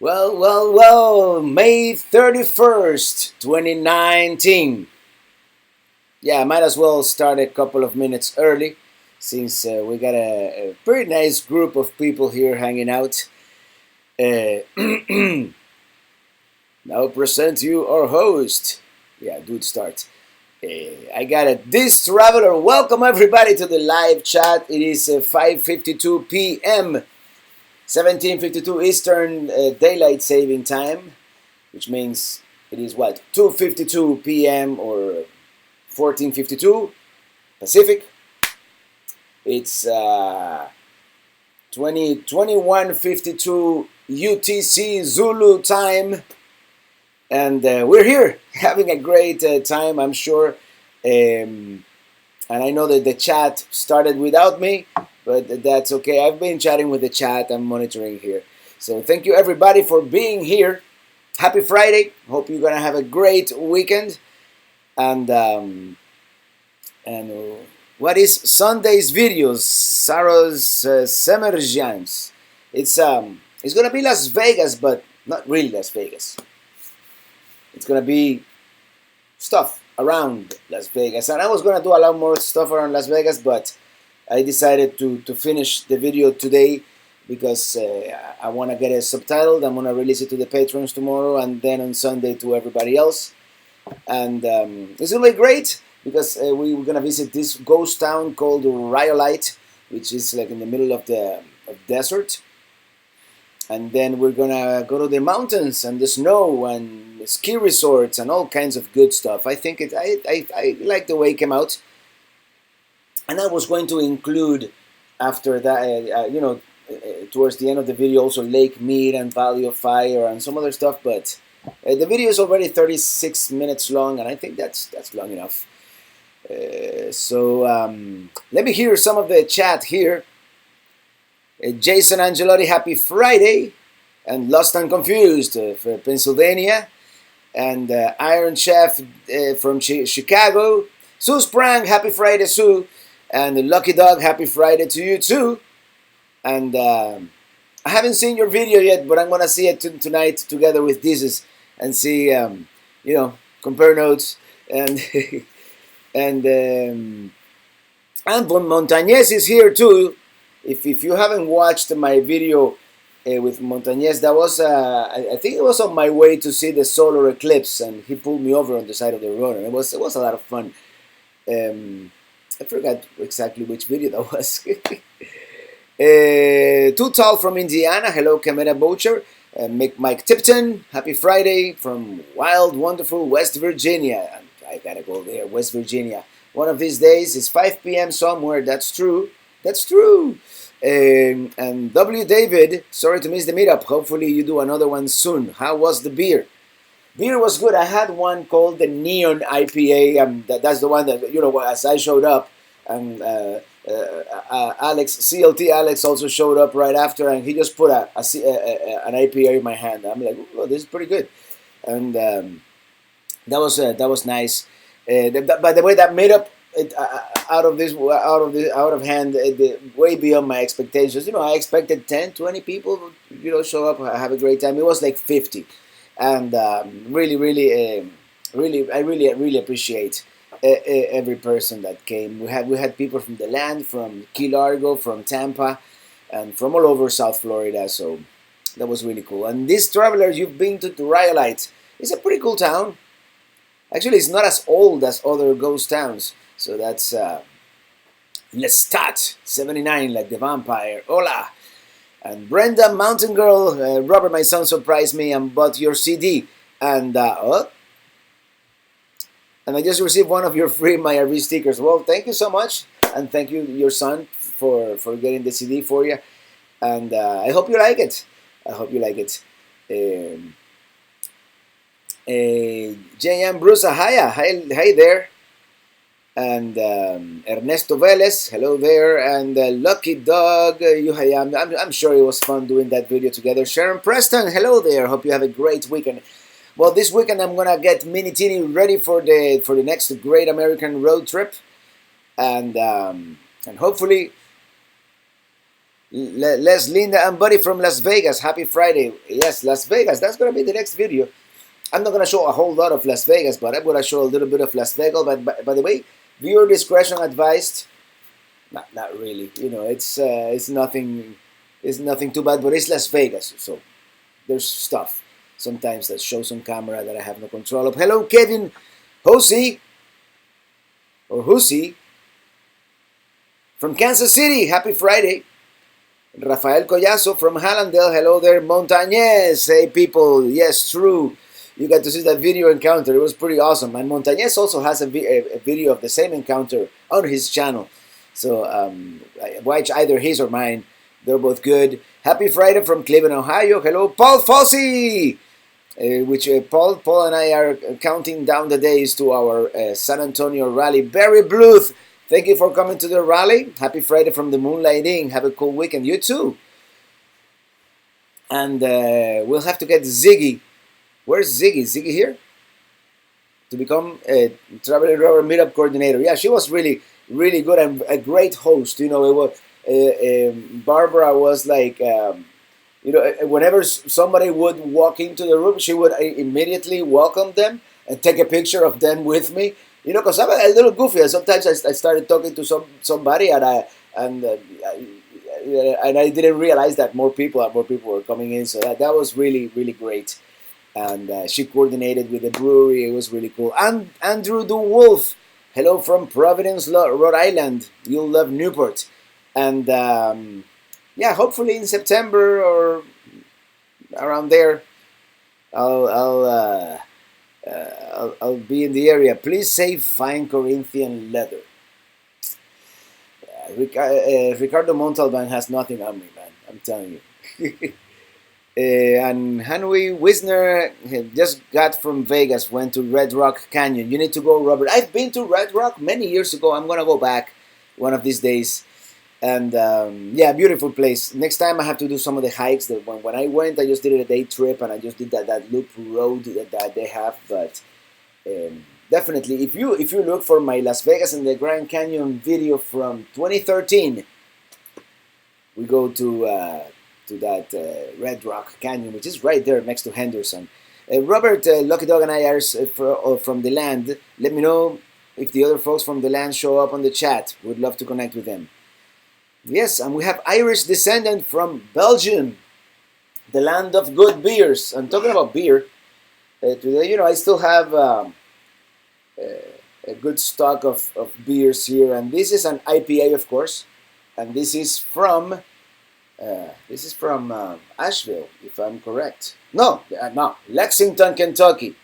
Well, May 31st, 2019. Yeah, I might as well start a couple of minutes early since we got a pretty nice group of people here hanging out. Now present you our host. Yeah, dude, start. I got a This Traveler. Welcome everybody to the live chat. It is 5:52 p.m. 17:52 Eastern Daylight Saving Time, which means it is what 2:52 p.m. or 14:52 Pacific. It's 21:52 UTC Zulu time, and we're here having a great time, I'm sure. And I know that the chat started without me, but that's okay. I've been chatting with the chat. I'm monitoring here. So thank you everybody for being here. Happy Friday. Hope you're gonna have a great weekend. And what is Sunday's videos? Sarah's Semerjans. It's gonna be Las Vegas, but not really Las Vegas. It's gonna be stuff around Las Vegas, and I was gonna do a lot more stuff around Las Vegas, but I decided to finish the video today because I want to get it subtitled. I'm gonna release it to the patrons tomorrow, and then on Sunday to everybody else. And it's gonna be great because we're gonna visit this ghost town called Rhyolite, which is like in the middle of the desert. And then we're gonna go to the mountains and the snow and ski resorts and all kinds of good stuff. I think I like the way it came out. And I was going to include after that, towards the end of the video, also Lake Mead and Valley of Fire and some other stuff. But the video is already 36 minutes long, and I think that's long enough. So let me hear some of the chat here. Jason Angelotti, happy Friday, and Lost and Confused from Pennsylvania, and Iron Chef from Chicago. Sue Sprang, happy Friday, Sue, and Lucky Dog, happy Friday to you too. And I haven't seen your video yet, but I'm gonna see it tonight together with Jesus and see, compare notes and and Montañez is here too. If you haven't watched my video with Montañez, that was I think it was on my way to see the solar eclipse, and he pulled me over on the side of the road, and it was a lot of fun. I forgot exactly which video that was. Too Tall from Indiana, hello Camera Boucher. Mike Tipton, happy Friday from wild, wonderful West Virginia. I gotta go there, West Virginia. One of these days, it's 5 p.m. somewhere. That's true. That's true. And W. David, sorry to miss the meetup. Hopefully you do another one soon. How was the beer? Beer was good. I had one called the Neon IPA. That's the one that, as I showed up, and Alex, CLT Alex also showed up right after, and he just put an IPA in my hand. I'm like, oh, this is pretty good. And that was nice. By the way, that meetup, out of hand, way beyond my expectations. I expected 10, 20 people, show up, have a great time. It was like 50, and really I really appreciate every person that came. We had people from the land, from Key Largo, from Tampa, and from all over South Florida. So that was really cool. And this traveler, you've been to Rhyolite. It's a pretty cool town. Actually, it's not as old as other ghost towns. So that's Lestat 79, like the vampire. Hola. And Brenda, Mountain Girl, Robert, my son, surprised me and bought your CD. And I just received one of your free My RV stickers. Well, thank you so much. And thank you, your son, for getting the CD for you. And I hope you like it. J.M. Bruce, hi there. And Ernesto Velez, hello there. And Lucky Dog, I'm sure it was fun doing that video together. Sharon Preston, hello there. Hope you have a great weekend. Well, this weekend I'm gonna get Mini Teeny ready for the next Great American Road Trip, and hopefully Les, Linda, and Buddy from Las Vegas. Happy Friday. Yes, Las Vegas. That's going to be the next video. I'm not going to show a whole lot of Las Vegas, but I'm going to show a little bit of Las Vegas. But by the way, viewer discretion advised. Not really. You know, it's nothing. It's nothing too bad, but it's Las Vegas, so there's stuff sometimes that shows on camera that I have no control of. Hello, Kevin Hosey or Hussey from Kansas City. Happy Friday. Rafael Collazo from Hallandale. Hello there, Montañez. Hey, people. Yes, true. You got to see that video encounter. It was pretty awesome. And Montañez also has a video of the same encounter on his channel. So watch either his or mine. They're both good. Happy Friday from Cleveland, Ohio. Hello, Paul Fossey. Paul and I are counting down the days to our San Antonio rally. Barry Bluth, thank you for coming to the rally. Happy Friday from the Moonlight Inn. Have a cool weekend. You too. And we'll have to get Ziggy. Where's Ziggy? Ziggy here? To become a Traveling Rubber meetup coordinator. Yeah, she was really, really good and a great host. You know, it was Barbara was like, you know, whenever somebody would walk into the room, she would immediately welcome them and take a picture of them with me. You know, because I'm a little goofy. And sometimes I started talking to somebody, and I didn't realize that more people were coming in. So that was really, really great. And she coordinated with the brewery. It was really cool. And Andrew DeWolf, hello from Providence, Rhode Island. You'll love Newport. And yeah, hopefully in September or around there, I'll be in the area. Please say fine Corinthian leather. Ricardo Montalban has nothing on me, man. I'm telling you. And Henry Wisner just got from Vegas, went to Red Rock Canyon. You need to go, Robert. I've been to Red Rock many years ago. I'm going to go back one of these days. And yeah, beautiful place. Next time I have to do some of the hikes. When I went, I just did a day trip, and I just did that loop road that they have. But definitely, if you look for my Las Vegas and the Grand Canyon video from 2013, we go to that Red Rock Canyon, which is right there next to Henderson. Robert, Lucky Dog, and I are from the land. Let me know if the other folks from the land show up on the chat. Would love to connect with them. Yes, and we have Irish descendant from Belgium, the land of good beers. And talking about beer, today, you know, I still have a good stock of beers here, and this is an IPA, of course, and this is from Asheville, if I'm correct. No, Lexington, Kentucky.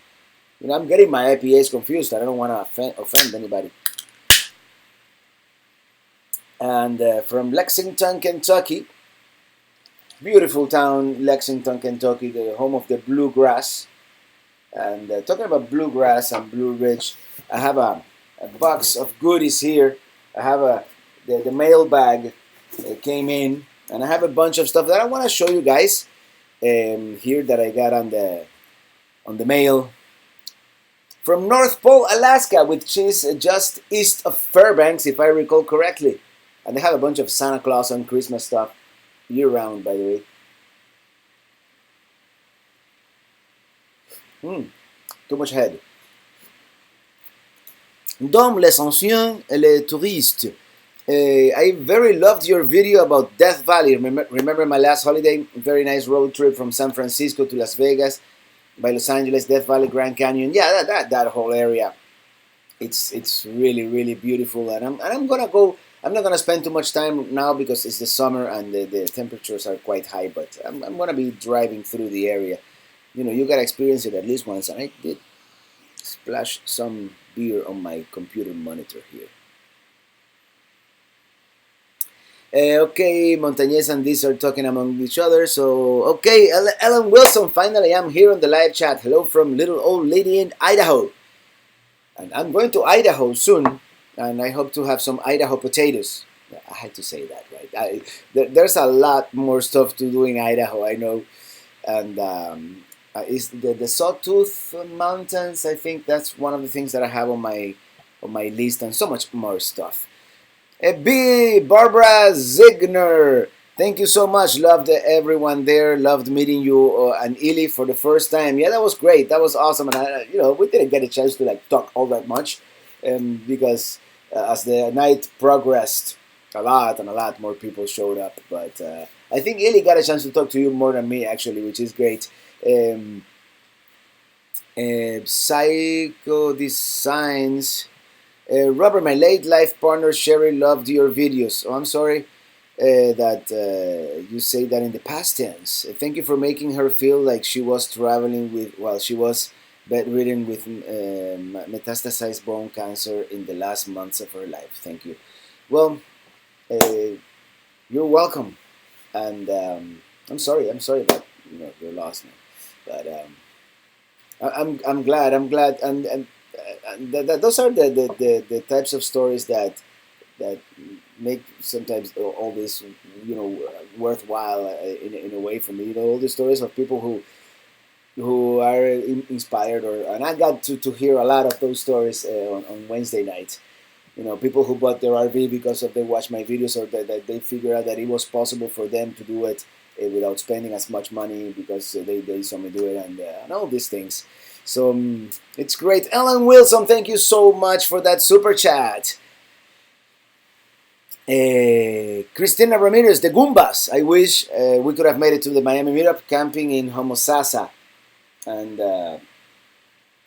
You know, I'm getting my IPAs confused. I don't want to offend anybody. And from Lexington, Kentucky, beautiful town, Lexington, Kentucky, the home of the bluegrass. And talking about bluegrass and Blue Ridge, I have a box of goodies here. I have the mail bag came in, and I have a bunch of stuff that I want to show you guys here that I got on the mail. From North Pole, Alaska, which is just east of Fairbanks, if I recall correctly. And they have a bunch of Santa Claus and Christmas stuff year-round, by the way. Too much head. Dom les anciens et les touristes. I very loved your video about Death Valley. Remember my last holiday? Very nice road trip from San Francisco to Las Vegas, by Los Angeles, Death Valley, Grand Canyon. Yeah, that whole area. It's really, really beautiful. And I'm gonna go. I'm not going to spend too much time now because it's the summer and the temperatures are quite high, but I'm going to be driving through the area. You know, you got to experience it at least once, and I did splash some beer on my computer monitor here. Okay, Montañez and these are talking among each other, so okay, Ellen Wilson, finally I'm here on the live chat. Hello from little old lady in Idaho. And I'm going to Idaho soon. And I hope to have some Idaho potatoes. I had to say that, right? There's a lot more stuff to do in Idaho, I know. And is the Sawtooth Mountains. I think that's one of the things that I have on my list, and so much more stuff. B. Barbara Zigner. Thank you so much. Loved everyone there. Loved meeting you and Ili for the first time. Yeah, that was great. That was awesome. And we didn't get a chance to like talk all that much, because as the night progressed, a lot and a lot more people showed up. But I think Ili got a chance to talk to you more than me actually, which is great. Psycho Designs. Robert, my late life partner Sherry loved your videos. Oh, I'm sorry that you say that in the past tense. Thank you for making her feel like she was traveling with, while she was bedridden with metastasized bone cancer in the last months of her life. Thank you. Well, you're welcome, and I'm sorry about your loss, man. But I'm glad, those are the types of stories that make sometimes all this worthwhile in a way for me. All the stories of people who are inspired, and I got to hear a lot of those stories on Wednesday night. People who bought their RV because of they watched my videos, or that they figured out that it was possible for them to do it without spending as much money because they saw me do it, and all these things. So it's great. Ellen Wilson, thank you so much for that super chat. Cristina Ramirez, the Goombas. I wish we could have made it to the Miami meetup camping in Homosassa. And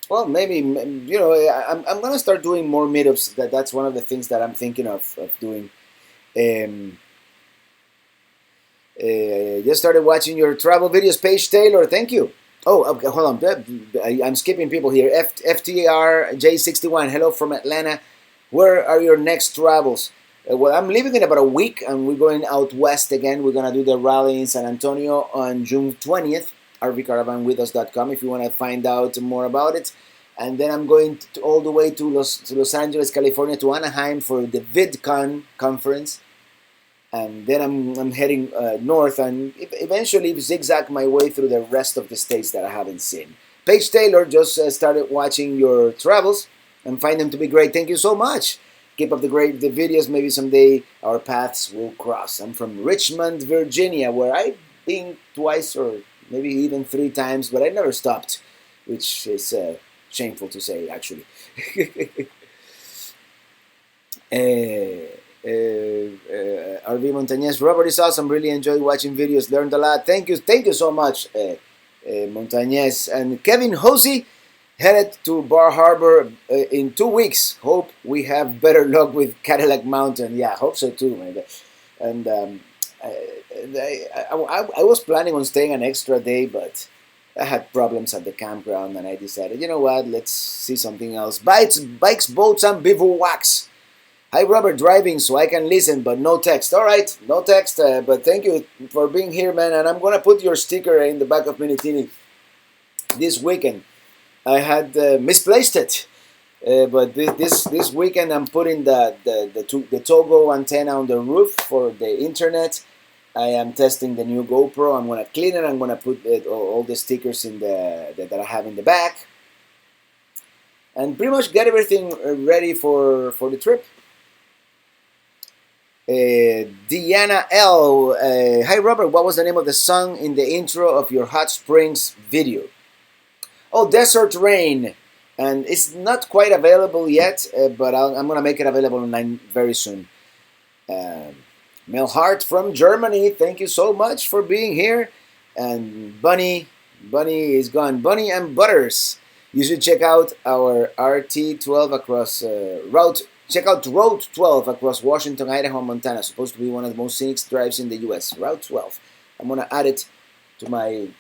well, maybe I'm gonna start doing more meetups. That's one of the things that I'm thinking of doing. Just started watching your travel videos, Paige Taylor. Thank you. Oh, okay, hold on. I'm skipping people here. FTRJ61. Hello from Atlanta. Where are your next travels? Well, I'm leaving in about a week, and we're going out west again. We're gonna do the rally in San Antonio on June 20th. RVCaravanWithUs.com if you want to find out more about it. And then I'm going all the way to Los Angeles, California, to Anaheim for the VidCon conference. And then I'm heading north and eventually zigzag my way through the rest of the states that I haven't seen. Paige Taylor just started watching your travels and find them to be great. Thank you so much. Keep up the videos. Maybe someday our paths will cross. I'm from Richmond, Virginia, where I've been twice or maybe even 3 times, but I never stopped, which is shameful to say, actually. RV Montañez, Robert is awesome. Really enjoyed watching videos. Learned a lot. Thank you so much, Montañez. And Kevin Hosey headed to Bar Harbor in 2 weeks. Hope we have better luck with Cadillac Mountain. Yeah, hope so too, man. And I was planning on staying an extra day, but I had problems at the campground, and I decided, you know what, let's see something else. Bikes, boats, and bivouacs. Hi, Robert, driving so I can listen, but no text. All right, no text, but thank you for being here, man. And I'm going to put your sticker in the back of Minitini this weekend. I had misplaced it, but this weekend I'm putting the Togo antenna on the roof for the internet. I am testing the new GoPro. I'm going to clean it. I'm going to put all the stickers in that I have in the back. And pretty much get everything ready for the trip. Deanna L. Hi, Robert. What was the name of the song in the intro of your Hot Springs video? Oh, Desert Rain. And it's not quite available yet, but I'm going to make it available online very soon. Mel Hart from Germany, thank you so much for being here. And Bunny is gone. Bunny and Butters. You should check out our RT12 across Check out Route 12 across Washington, Idaho, Montana. Supposed to be one of the most scenic drives in the U.S. Route 12. I'm going to add it to my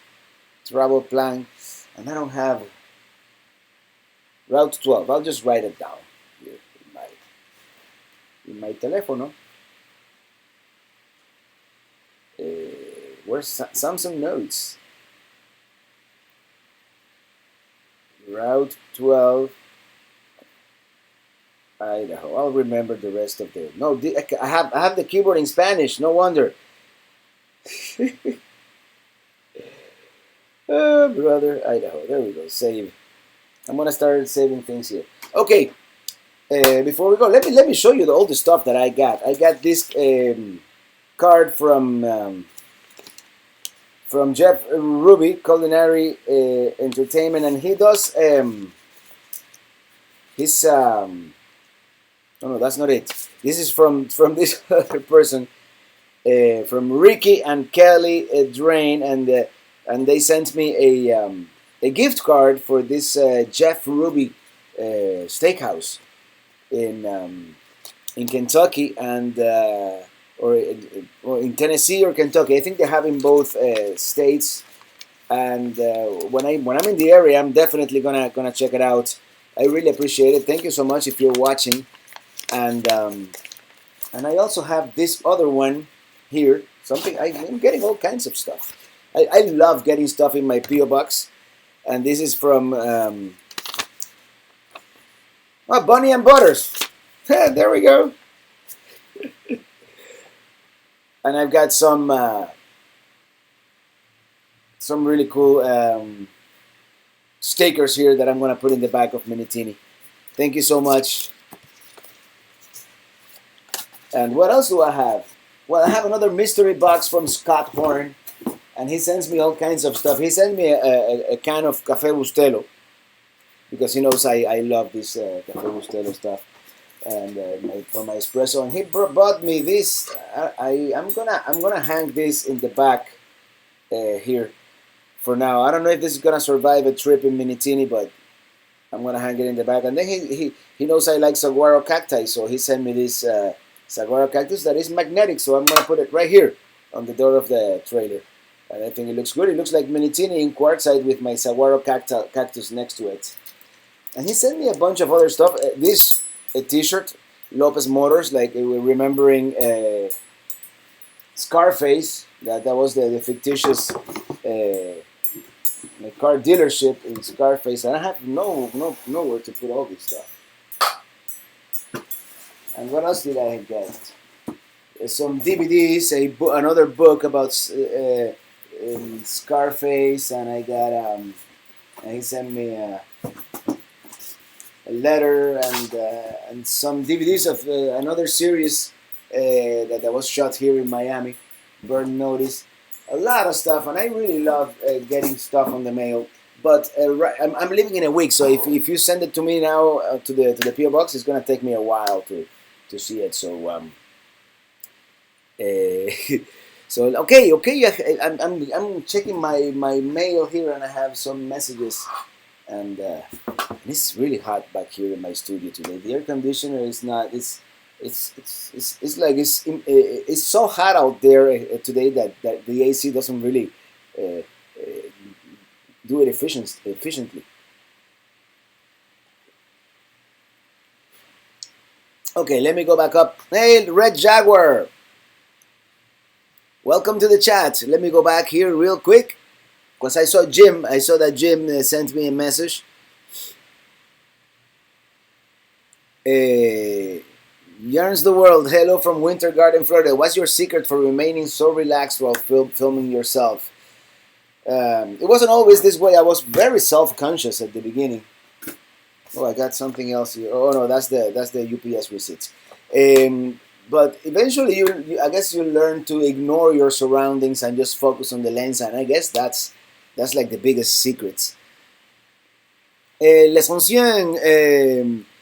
travel plan. And I don't have Route 12. I'll just write it down here in my telephone. Where's Samsung Notes? Route 12, Idaho. I'll remember the rest of the. No, I have the keyboard in Spanish. No wonder. Oh, brother, Idaho. There we go. Save. I'm gonna start saving things here. Okay. Before we go, let me show you all the stuff that I got. I got this card from Jeff Ruby, Culinary Entertainment, and he does his oh no, that's not it. This is from this other person, from Ricky and Kelly Drain, and they sent me a gift card for this Jeff Ruby steakhouse in Kentucky and or in Tennessee or Kentucky. I think they have in both states. And when I'm in the area, I'm definitely gonna check it out. I really appreciate it. Thank you so much if you're watching. And I also have this other one here. I'm getting all kinds of stuff. I love getting stuff in my PO box. And this is from Bunny and Butters. There we go. And I've got some really cool stickers here that I'm gonna put in the back of Minitini. Thank you so much. And what else do I have? Well, I have another mystery box from Scott Horn, and he sends me all kinds of stuff. He sent me a can of Café Bustelo because he knows I love this Café Bustelo stuff, and for my espresso. And he bought me this. I'm gonna hang this in the back here for now. I don't know if this is gonna survive a trip in Minitini, but I'm gonna hang it in the back. And then he knows I like saguaro cacti, so he sent me this saguaro cactus that is magnetic. So I'm gonna put it right here on the door of the trailer, and I think it looks good. It looks like Minitini in quartzite with my saguaro cactus next to it. And he sent me a bunch of other stuff. This a T-shirt, Lopez Motors, like remembering Scarface. That was the fictitious car dealership in Scarface, and I have nowhere to put all this stuff. And what else did I get? Some DVDs, another book about Scarface, and I got and he sent me a letter and some DVDs of another series that was shot here in Miami, Burn Notice. A lot of stuff, and I really love getting stuff on the mail. But I'm living in a week, so if you send it to me now to the PO box, it's gonna take me a while to see it. So so okay. I'm checking my mail here, and I have some messages, and it's really hot back here in my studio today. The air conditioner is not. It's like it's so hot out there today that the AC doesn't really do it efficiently. Okay, let me go back up. Hey, Red Jaguar, welcome to the chat. Let me go back here real quick because I saw that Jim sent me a message. Yearns the World, hello from Winter Garden, Florida. What's your secret for remaining so relaxed while filming yourself? It wasn't always this way. I was very self-conscious at the beginning. Oh, I got something else here. Oh no, that's the UPS receipts. But eventually, I guess you learn to ignore your surroundings and just focus on the lens. And I guess that's like the biggest secrets. Les anciens.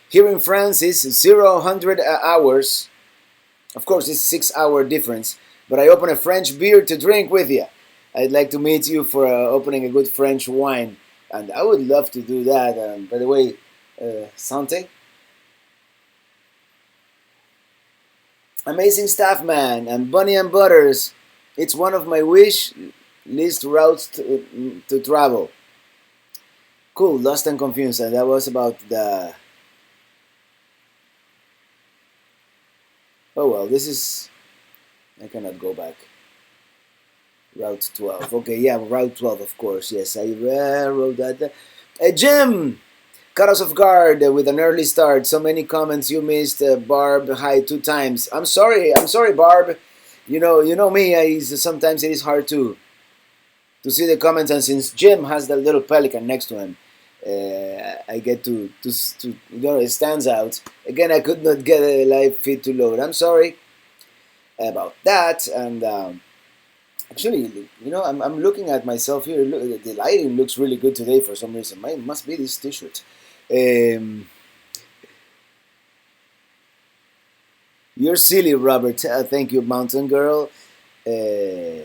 Here in France is 0-100 hours. Of course, it's 6-hour difference. But I open a French beer to drink with you. I'd like to meet you for opening a good French wine. And I would love to do that. By the way, Santé. Amazing staff, man. And Bunny and Butters. It's one of my wish list routes to travel. Cool, Lost and Confused. And that was about the... Oh well, this is... I cannot go back. Route 12. Okay, yeah, Route 12, of course. Yes, I wrote that. Jim! Caught us off guard with an early start. So many comments you missed. Barb, hi 2 times. I'm sorry, Barb. You know me. Sometimes it is hard to see the comments, and since Jim has that little pelican next to him, I get to it stands out. Again, I could not get a live feed to load. I'm sorry. about that. And actually, I'm looking at myself here. Look, the lighting looks really good today for some reason. Mine must be this t-shirt. Um, you're silly, Robert. Thank you, Mountain Girl. Uh,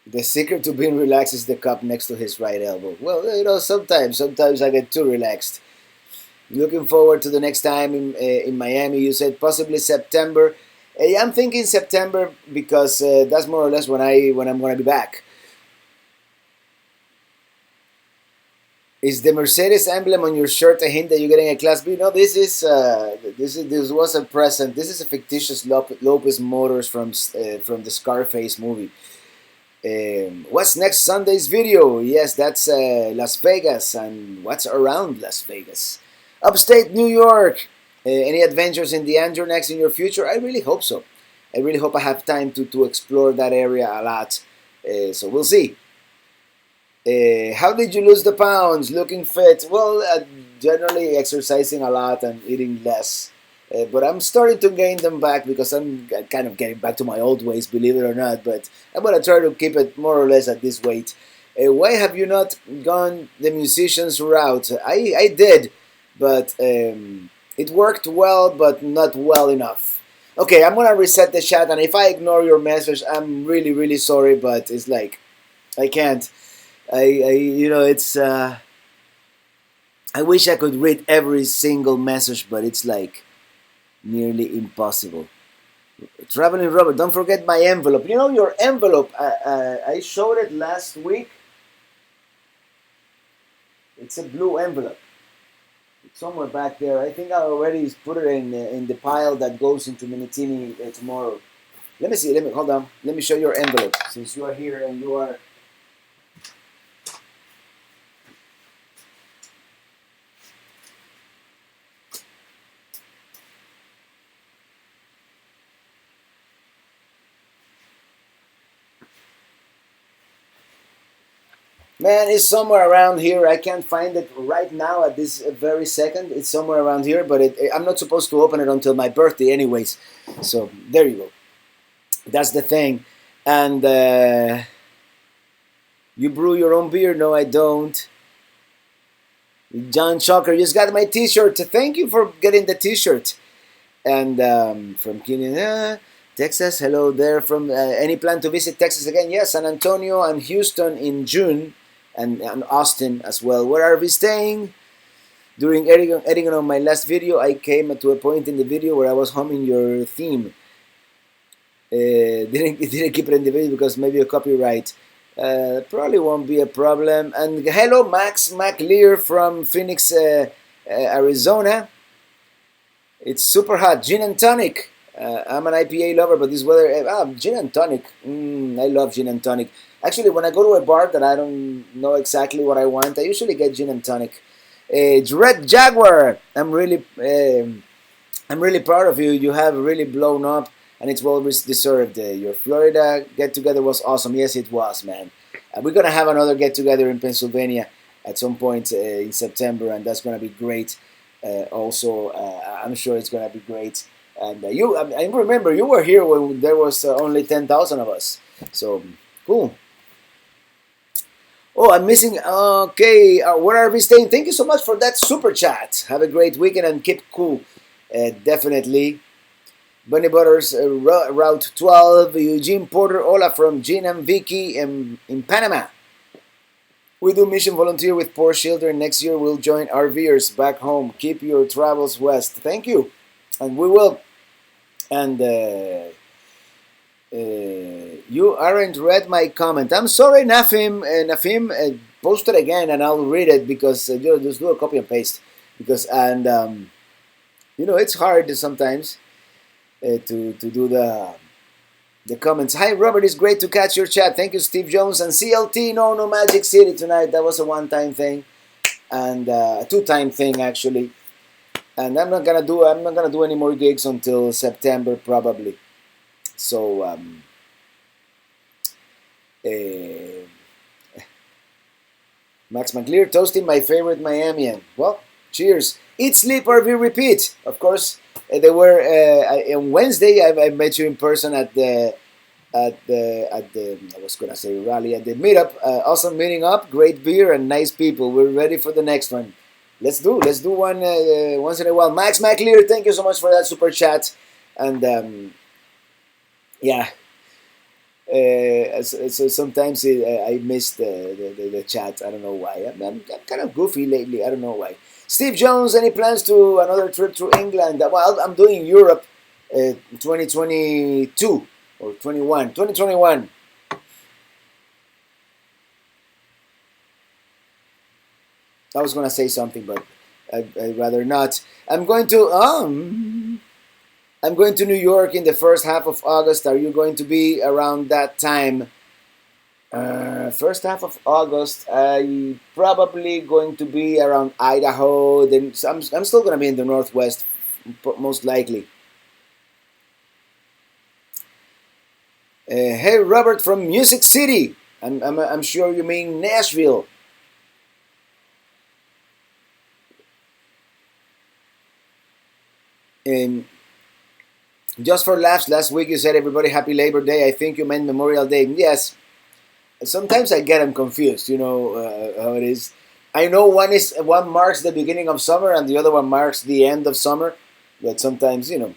the secret to being relaxed is the cup next to his right elbow. Well, sometimes I get too relaxed. Looking forward to the next time in Miami. You said possibly September. Yeah, I'm thinking September because that's more or less when I'm gonna be back. Is the Mercedes emblem on your shirt a hint that you're getting a Class B? No, this was a present. This is a fictitious Lopez Motors from the Scarface movie. What's next Sunday's video? Yes, that's Las Vegas and what's around Las Vegas. Upstate New York. Any adventures in the Andrew next in your future? I really hope so. I really hope I have time to explore that area a lot. So we'll see. How did you lose the pounds? Looking fit? Well, generally exercising a lot and eating less. But I'm starting to gain them back because I'm kind of getting back to my old ways, believe it or not. But I'm going to try to keep it more or less at this weight. Why have you not gone the musician's route? I did, but it worked well, but not well enough. Okay, I'm going to reset the chat, and if I ignore your message, I'm really, really sorry, but it's like, I can't. It's... I wish I could read every single message, but it's like nearly impossible. Traveling Robert, don't forget my envelope. Your envelope, I showed it last week. It's a blue envelope. It's somewhere back there. I think I already put it in the pile that goes into Minitini tomorrow. Let me see. Hold on. Let me show your envelope since you are here and you are. Man, it's somewhere around here. I can't find it right now at this very second. It's somewhere around here, but I'm not supposed to open it until my birthday anyways. So there you go. That's the thing. And you brew your own beer? No, I don't. John Chalker, you just got my t-shirt. Thank you for getting the t-shirt. And from Kenya, Texas, hello there. From any plan to visit Texas again? Yes, San Antonio and Houston in June. And Austin as well. Where are we staying? During editing on my last video, I came to a point in the video where I was humming your theme. Didn't keep it in the video because maybe a copyright. Probably won't be a problem. And hello, Max McLear from Phoenix, Arizona. It's super hot. Gin and tonic. I'm an IPA lover, but this weather... gin and tonic. I love gin and tonic. Actually, when I go to a bar that I don't know exactly what I want, I usually get gin and tonic. Red Jaguar. I'm really proud of you. You have really blown up, and it's well deserved. Your Florida get-together was awesome. Yes, it was, man. We're going to have another get-together in Pennsylvania at some point in September, and that's going to be great. Also, I'm sure it's going to be great. And I remember you were here when there was only 10,000 of us. So, cool. Oh, I'm missing. Okay, where are we staying? Thank you so much for that super chat. Have a great weekend and keep cool. Definitely. Bunny Butters, Route 12. Eugene Porter, hola from Gene and Vicky in Panama. We do mission volunteer with poor children. Next year we'll join RVers back home. Keep your travels west. Thank you. And we will. And you aren't read my comment. I'm sorry, Nafim. Nafim, post it again and I'll read it because just do a copy and paste. Because it's hard sometimes to do the comments. Hi, Robert. It's great to catch your chat. Thank you, Steve Jones and CLT. No Magic City tonight. That was a one-time thing and a two-time thing actually. And I'm not gonna do any more gigs until September probably. So Max McLear, toasting my favorite Miamian. Well, cheers. Eat, sleep, RV, repeat. Of course, They were on Wednesday. I met you in person at the I was gonna say rally at the meetup. Awesome meeting up, great beer and nice people. We're ready for the next one. Let's do one once in a while. Max McLear, thank you so much for that super chat. And yeah, so sometimes I miss the chat. I don't know why. I'm kind of goofy lately. I don't know why. Steve Jones, any plans to another trip to England? Well, I'm doing Europe 2022 or 21. 2021. I was going to say something, but I'd rather not. I'm going to New York in the first half of August. Are you going to be around that time? First half of August, I probably going to be around Idaho. Then I'm still going to be in the Northwest, most likely. Hey, Robert from Music City. I'm sure you mean Nashville. Just for laughs, last week you said everybody happy Labor Day. I think you meant Memorial Day. Yes. Sometimes I get them confused. You know how it is. I know one marks the beginning of summer and the other one marks the end of summer. But sometimes, you know.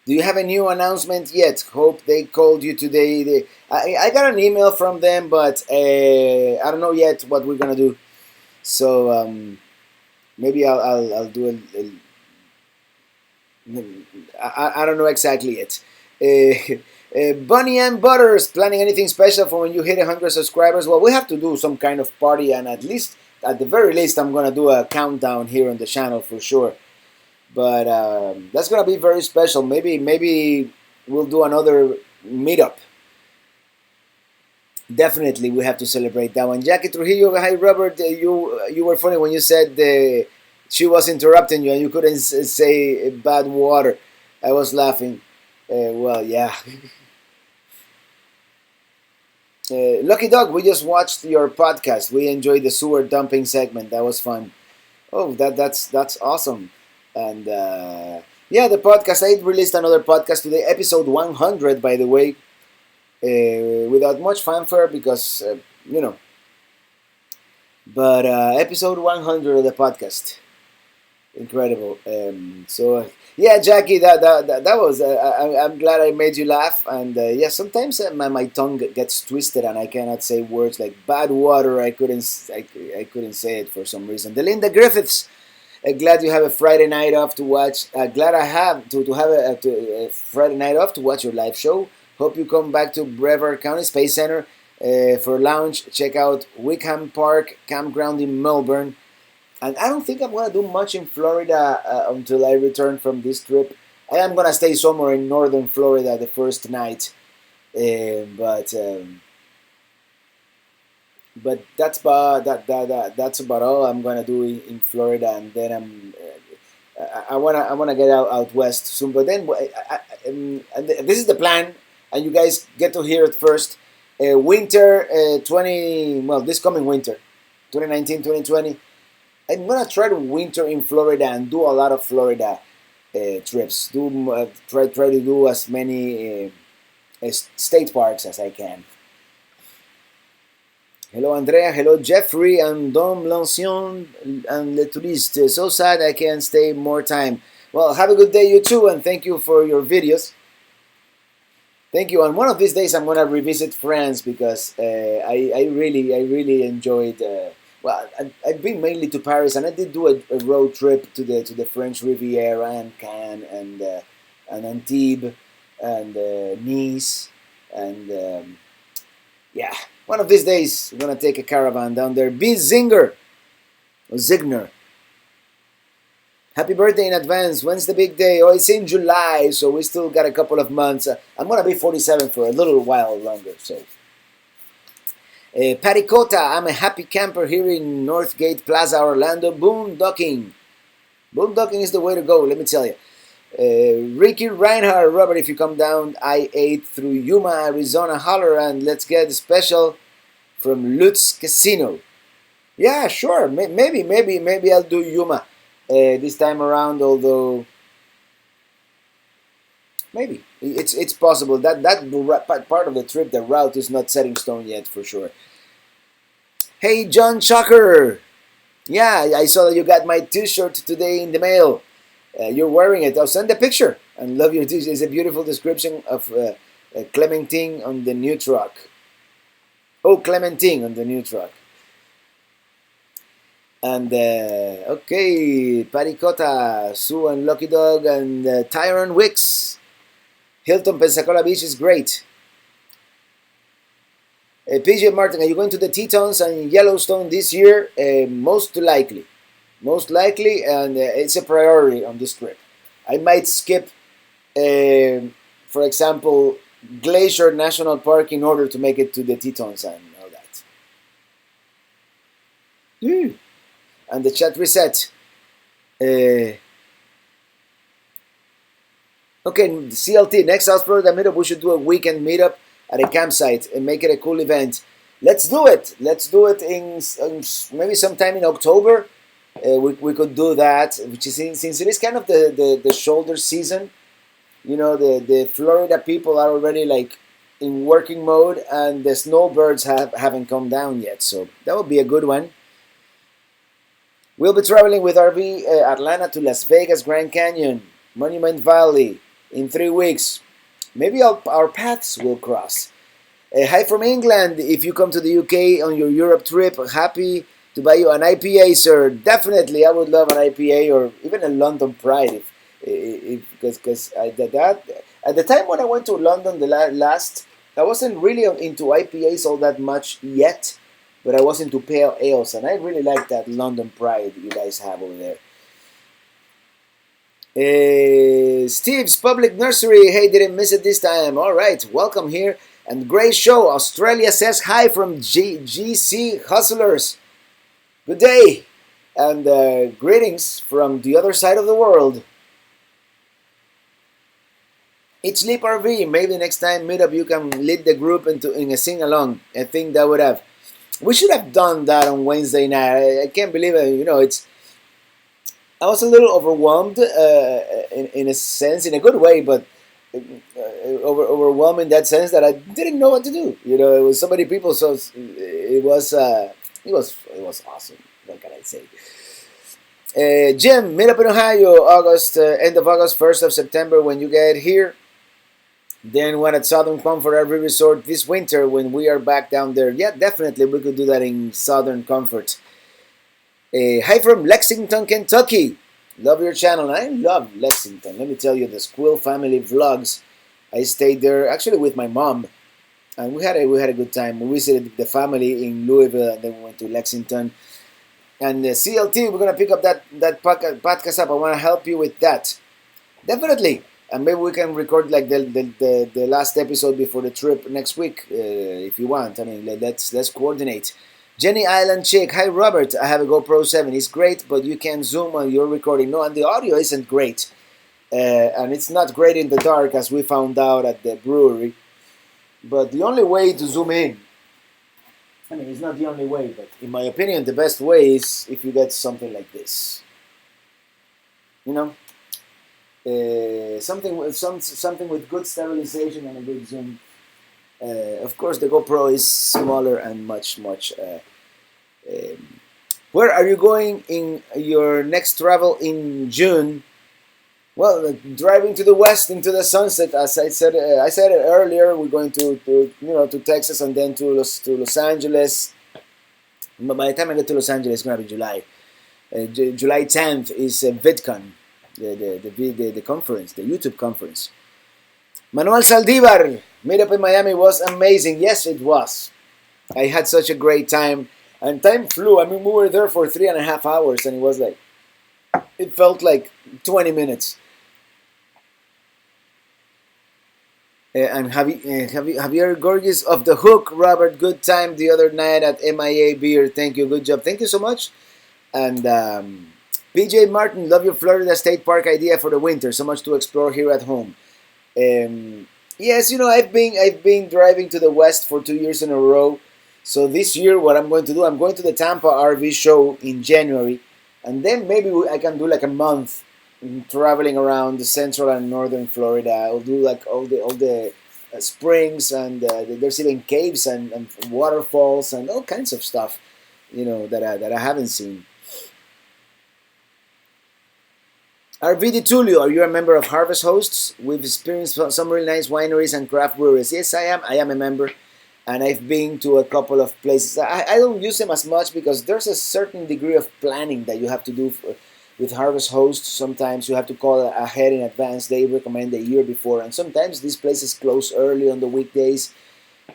Do you have a new announcement yet? Hope they called you today. I got an email from them, but I don't know yet what we're gonna do. So maybe I'll do I don't know exactly yet. Bunny and Butters, planning anything special for when you hit 100 subscribers? Well, we have to do some kind of party, and at the very least, I'm gonna do a countdown here on the channel for sure. But that's gonna be very special. Maybe we'll do another meetup. Definitely, we have to celebrate that one. Jackie Trujillo, hi Robert. You were funny when you said she was interrupting you and you couldn't say bad water. I was laughing. Well, yeah. Lucky Dog, we just watched your podcast. We enjoyed the sewer dumping segment. That was fun. Oh, that's awesome. And yeah, the podcast. I released another podcast today, episode 100, by the way, without much fanfare because you know. But episode 100 of the podcast. Incredible. So yeah, Jackie, that was. I'm glad I made you laugh. And yeah, sometimes my tongue gets twisted and I cannot say words like bad water. I couldn't say it for some reason. Delinda Griffiths, glad you have a Friday night off to watch. Glad I have to have a Friday night off to watch your live show. Hope you come back to Brevard County Space Center for lounge. Check out Wickham Park Campground in Melbourne. And I don't think I'm going to do much in Florida until I return from this trip. I am going to stay somewhere in northern Florida the first night. But that's about all I'm going to do in Florida. And then I want to get out west soon. But then and this is the plan. And you guys get to hear it first. Winter this coming winter, 2019, 2020. I'm gonna try to winter in Florida and do a lot of Florida trips. Try to do as many state parks as I can. Hello Andrea, hello Jeffrey and Dom Lancion and Le Touriste. So sad I can't stay more time. Well, have a good day you too, and thank you for your videos. Thank you. And one of these days I'm gonna revisit France because I really enjoyed. Well, I've been mainly to Paris, and I did do a road trip to the French Riviera and Cannes and Antibes and Nice, and yeah, one of these days I'm gonna take a caravan down there. Be Zinger, or Zigner. Happy birthday in advance. When's the big day? Oh, it's in July, so we still got a couple of months. I'm gonna be 47 for a little while longer, so. Patty Cota, I'm a happy camper here in Northgate Plaza, Orlando. Boondocking. Boondocking is the way to go, let me tell you. Ricky Reinhardt, Robert, if you come down I-8 through Yuma, Arizona, holler and let's get a special from Lutz Casino. Yeah, sure. Maybe I'll do Yuma. this time around, although maybe it's possible that part of the trip, the route is not set in stone yet for sure. Hey, John Chucker. Yeah, I saw that you got my t-shirt today in the mail. You're wearing it. I'll send a picture. And love your t-shirt. It's a beautiful description of Clementine on the new truck. Oh, Clementine on the new truck. And okay, Paricota, Sue and Lucky Dog and Tyron Wicks. Hilton Pensacola Beach is great. PJ Martin, are you going to the Tetons and Yellowstone this year? Most likely, and it's a priority on this trip. I might skip, for example, Glacier National Park in order to make it to the Tetons and all that. And the chat reset. Okay, CLT, next South Florida meetup, we should do a weekend meetup at a campsite and make it a cool event. Let's do it. Let's do it in maybe sometime in October. We could do that, which is since it is kind of the shoulder season. You know, the Florida people are already like in working mode, and the snowbirds haven't come down yet. So that would be a good one. We'll be traveling with RV Atlanta to Las Vegas, Grand Canyon, Monument Valley in 3 weeks. Maybe our paths will cross. Hi from England. If you come to the UK on your Europe trip, happy to buy you an IPA, sir. Definitely, I would love an IPA or even a London Pride. Because at the time when I went to London the last, I wasn't really into IPAs all that much yet, but I was into pale ales, and I really like that London Pride you guys have over there. Steve's Public Nursery. Hey, didn't miss it this time. All right, welcome here. And great show. Australia says hi from GC Hustlers. Good day. And greetings from the other side of the world. It's Leap RV. Maybe next time meetup you can lead the group in a sing-along. I think that would have... We should have done that on Wednesday night. I can't believe it. You know, I was a little overwhelmed in a sense, in a good way, but overwhelmed in that sense that I didn't know what to do. You know, it was so many people, so it was awesome. What can I say? Jim, meet up in Ohio, August, end of August, 1st of September when you get here. Then one at Southern Comfort RV Resort this winter when we are back down there. Yeah, definitely we could do that in Southern Comfort. Hi from Lexington, Kentucky. Love your channel. I love Lexington. Let me tell you, the Squill family vlogs. I stayed there actually with my mom, and we had a good time. We visited the family in Louisville, and then we went to Lexington. And CLT, we're gonna pick up that podcast up. I want to help you with that, definitely. And maybe we can record like the last episode before the trip next week, if you want. I mean, let's coordinate. Jenny Island Chick, hi Robert, I have a GoPro 7. It's great, but you can zoom on your recording. No, and the audio isn't great. And it's not great in the dark, as we found out at the brewery. But the only way to zoom in, I mean, it's not the only way, but in my opinion, the best way is if you get something like this. You know? Something with good stabilization and a good zoom. Of course, the GoPro is smaller and much. Where are you going in your next travel in June? Well, driving to the west into the sunset. As I said it earlier. We're going to Texas and then to Los Angeles. But by the time I get to Los Angeles, it's gonna be July. July 10th is VidCon, the conference, the YouTube conference. Manuel Saldivar, meetup in Miami was amazing. Yes, it was. I had such a great time, and time flew. I mean, we were there for 3.5 hours, and it felt like 20 minutes. And Javier Gorgis of the Hook, Robert, good time the other night at MIA Beer. Thank you, good job. Thank you so much. And PJ Martin, love your Florida State Park idea for the winter. So much to explore here at home. Yes, you know, I've been driving to the west for 2 years in a row. So this year, what I'm going to do, I'm going to the Tampa RV show in January. and then maybe I can do like a month traveling around the central and northern Florida. I'll do like all the springs, and there's even caves and waterfalls and all kinds of stuff, that I haven't seen. Arvidi Tulio, are you a member of Harvest Hosts? We've experienced some really nice wineries and craft breweries. Yes, I am. I am a member, and I've been to a couple of places. I don't use them as much because there's a certain degree of planning that you have to do with Harvest Hosts. Sometimes you have to call ahead in advance. They recommend a year before, and sometimes these places close early on the weekdays,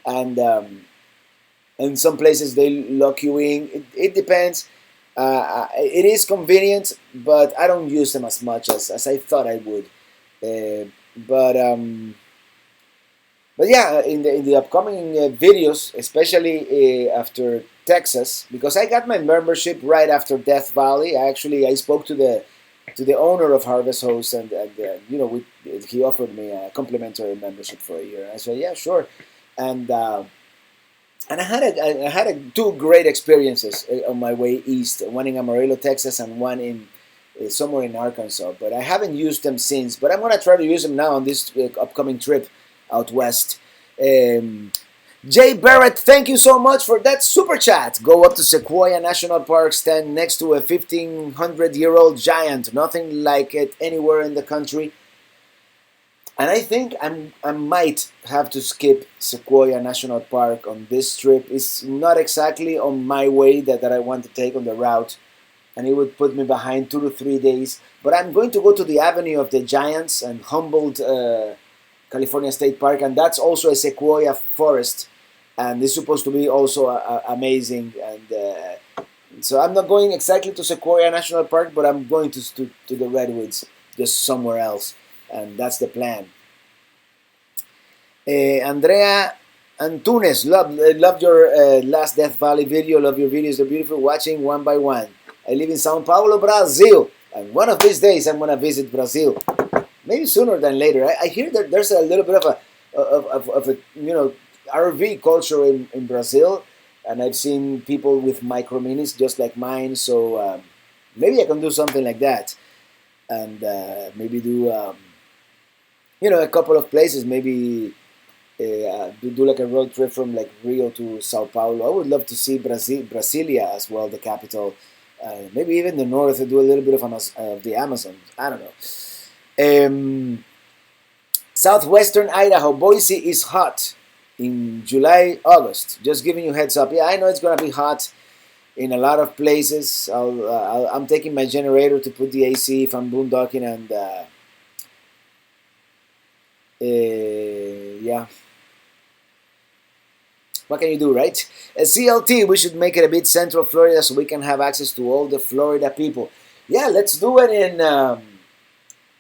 and some places they lock you in. It depends. It is convenient, but I don't use them as much as I thought I would. Uh, but but yeah, in the upcoming videos, especially after Texas, because I got my membership right after Death Valley. I spoke to the owner of Harvest Host, and he offered me a complimentary membership for a year. I said, yeah, sure, and. And I had two great experiences on my way east. One in Amarillo, Texas, and one in somewhere in Arkansas. But I haven't used them since. But I'm gonna try to use them now on this upcoming trip out west. Jay Barrett, thank you so much for that super chat. Go up to Sequoia National Park, stand next to a 1,500-year-old giant. Nothing like it anywhere in the country. And I think I might have to skip Sequoia National Park on this trip. It's not exactly on my way that I want to take on the route, and it would put me behind 2 to 3 days. But I'm going to go to the Avenue of the Giants and Humboldt, California State Park, and that's also a sequoia forest, and it's supposed to be also amazing. And so I'm not going exactly to Sequoia National Park, but I'm going to the Redwoods, just somewhere else, and that's the plan. Andrea Antunes, love your last Death Valley video. Love your videos. They're beautiful. Watching one by one. I live in São Paulo, Brazil, and one of these days I'm gonna visit Brazil. Maybe sooner than later. I hear that there's a little bit of a RV culture in Brazil, and I've seen people with micro minis just like mine. So maybe I can do something like that, and maybe do a couple of places. Maybe do like a road trip from like Rio to Sao Paulo. I would love to see Brasilia as well, the capital. Maybe even the north, do a little bit of the Amazon. I don't know. Southwestern Idaho, Boise is hot in July, August. Just giving you heads up. Yeah, I know it's gonna be hot in a lot of places. I'm taking my generator to put the AC if I'm boondocking, and yeah. What can you do, right? CLT, we should make it a bit Central Florida so we can have access to all the Florida people. Yeah, let's do it in.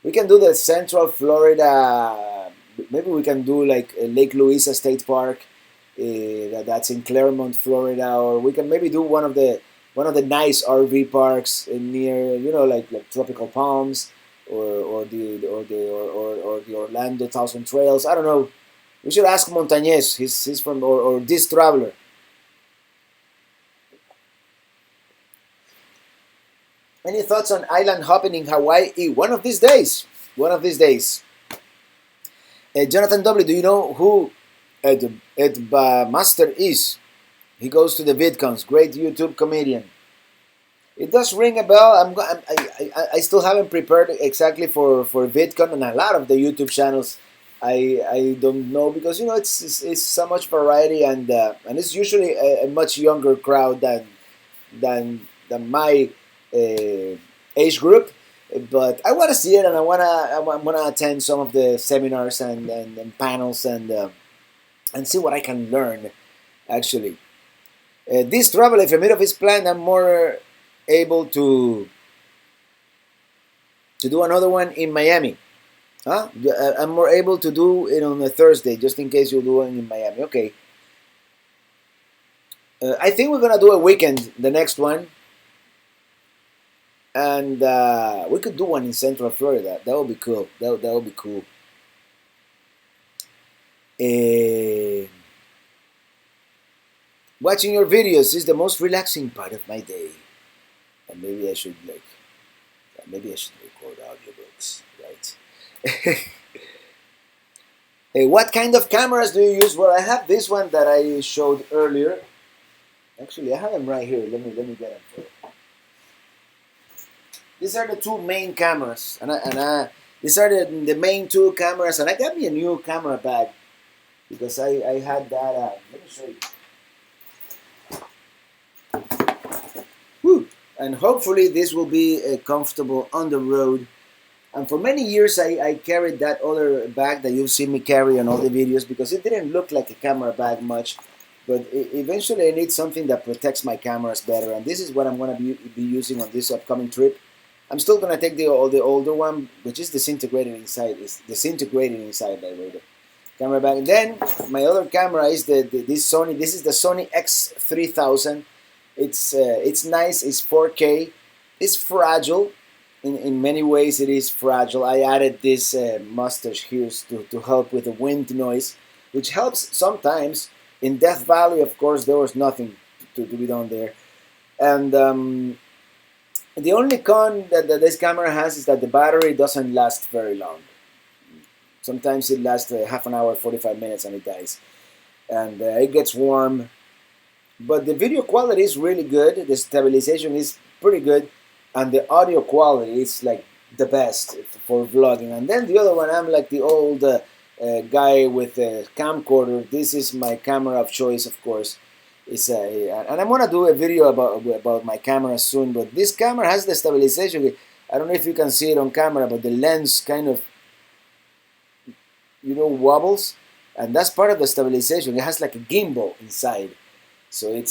We can do the Central Florida. Maybe we can do like Lake Louisa State Park. That's in Claremont, Florida, or we can maybe do one of the nice RV parks near, like Tropical Palms, or the Orlando Thousand Trails. I don't know. We should ask Montañez. He's from or this traveler. Any thoughts on island hopping in Hawaii? One of these days. One of these days. Jonathan W., do you know who Ed Master is? He goes to the VidCons. Great YouTube comedian. It does ring a bell. I still haven't prepared exactly for VidCon, and a lot of the YouTube channels I don't know, because it's so much variety, and it's usually a much younger crowd than my age group. But I want to see it, and I want to attend some of the seminars and panels, and see what I can learn. Actually, this travel, if I made of his plan, I'm more able to do another one in Miami. Huh? I'm more able to do it on a Thursday, just in case you do one in Miami. Okay. I think we're gonna do a weekend, the next one, and we could do one in Central Florida. That would be cool. That would be cool. Watching your videos is the most relaxing part of my day. maybe I should record audiobooks, right? Hey, what kind of cameras do you use? Well, I have this one that I showed earlier. Actually, I have them right here. Let me get them for you. These are the two main cameras, these are the main two cameras, and I got me a new camera bag because I had that. Let me show you. Woo. And hopefully this will be comfortable on the road. And for many years I carried that other bag that you've seen me carry on all the videos because it didn't look like a camera bag much. But eventually I need something that protects my cameras better. And this is what I'm going to be using on this upcoming trip. I'm still going to take the older one, which is disintegrated inside. It's disintegrating inside, by the way, the camera bag. And then my other camera is this Sony. This is the Sony X3000. It's nice. It's 4K. It's fragile. In many ways, it is fragile. I added this mustache here to help with the wind noise, which helps sometimes. In Death Valley, of course, there was nothing to be done there. And the only con that this camera has is that the battery doesn't last very long. Sometimes it lasts half an hour, 45 minutes, and it dies. And it gets warm. But the video quality is really good. The stabilization is pretty good. And the audio quality is like the best for vlogging. And then the other one, I'm like the old guy with a camcorder. This is my camera of choice, of course. And I'm gonna do a video about my camera soon. But this camera has the stabilization. I don't know if you can see it on camera, but the lens kind of, wobbles, and that's part of the stabilization. It has like a gimbal inside, so it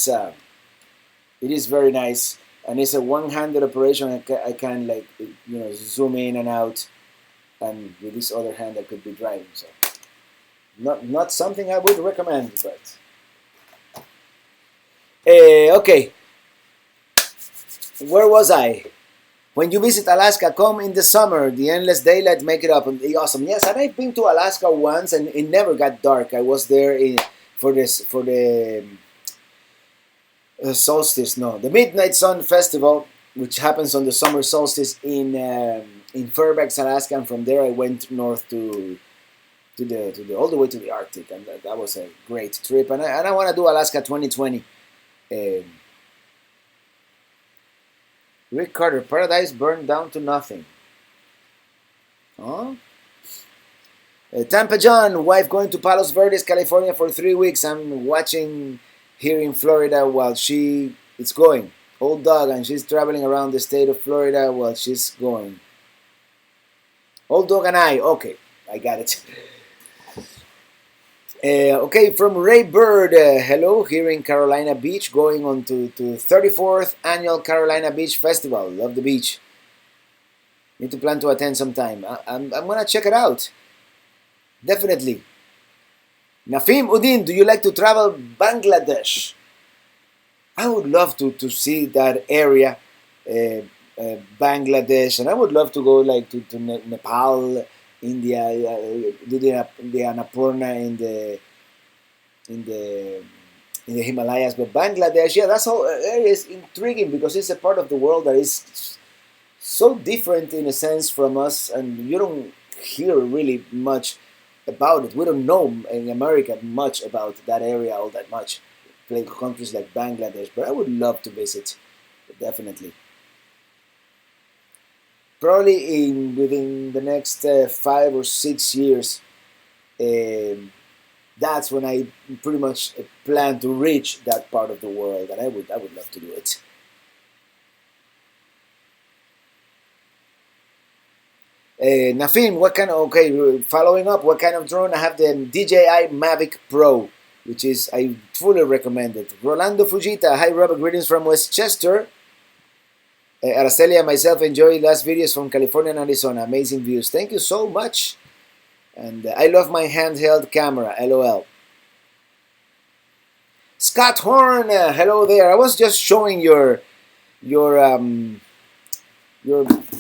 is very nice. And it's a one-handed operation. I can like zoom in and out, and with this other hand I could be driving. So not something I would recommend, but okay. Where was I? When you visit Alaska, come in the summer. The endless daylight make it up. And awesome. Yes, and I've been to Alaska once, and it never got dark. I was there for the solstice, no, the Midnight Sun Festival, which happens on the summer solstice in Fairbanks, Alaska, and from there I went north to all the way to the Arctic, and that was a great trip. And I want to do Alaska 2020. Rick Carter, paradise burned down to nothing. Huh? Tampa John, wife going to Palos Verdes, California for 3 weeks. I'm watching here in Florida while it's going. Old dog, and she's traveling around the state of Florida while she's going. Old dog and I. Okay, I got it. Okay, from Ray Bird. Hello, here in Carolina Beach, going on to 34th Annual Carolina Beach Festival. Love the beach. Need to plan to attend sometime. I'm going to check it out. Definitely. Nafim Udin, do you like to travel Bangladesh? I would love to see that area, Bangladesh, and I would love to go like to Nepal, India, do the Annapurna in the Himalayas. But Bangladesh, yeah, that's whole area is intriguing because it's a part of the world that is so different in a sense from us, and you don't hear really much about it. We don't know in America much about that area all that much. Countries like Bangladesh, but I would love to visit, definitely. Probably within the next 5 or 6 years, that's when I pretty much plan to reach that part of the world, and I would love to do it. Nafim, following up, what kind of drone? I have the DJI Mavic Pro, which is, I fully recommend it. Rolando Fujita, hi Robert, greetings from Westchester. Araceli and myself enjoy last videos from California and Arizona. Amazing views. Thank you so much. And I love my handheld camera, LOL. Scott Horn, hello there. I was just showing your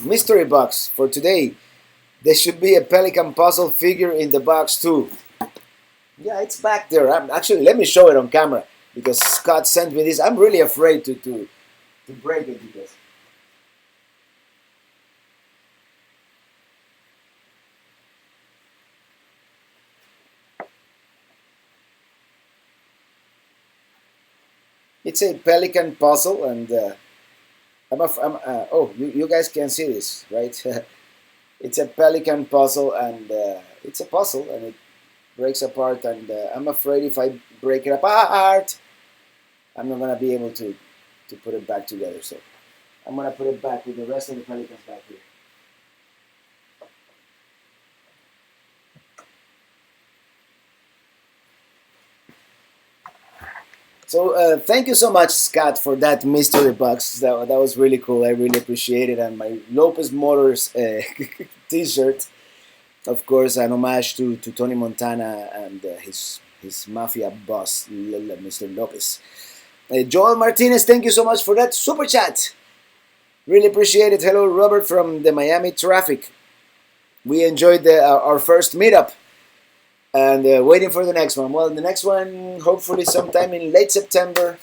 mystery box for today. There should be a Pelican Puzzle figure in the box too. Yeah, it's back there. Actually, let me show it on camera because Scott sent me this. I'm really afraid to break it because It's a Pelican Puzzle, and oh, you guys can see this, right? It's a Pelican Puzzle, and it's a puzzle, and it breaks apart, and I'm afraid if I break it apart, I'm not gonna be able to put it back together. So I'm gonna put it back with the rest of the Pelicans back here. So thank you so much, Scott, for that mystery box. That was really cool. I really appreciate it. And my Lopez Motors T-shirt, of course, an homage to Tony Montana and his mafia boss, Mr. Lopez. Joel Martinez, thank you so much for that super chat. Really appreciate it. Hello, Robert from the Miami traffic. We enjoyed our first meetup. And waiting for the next one. Well, the next one, hopefully sometime in late September.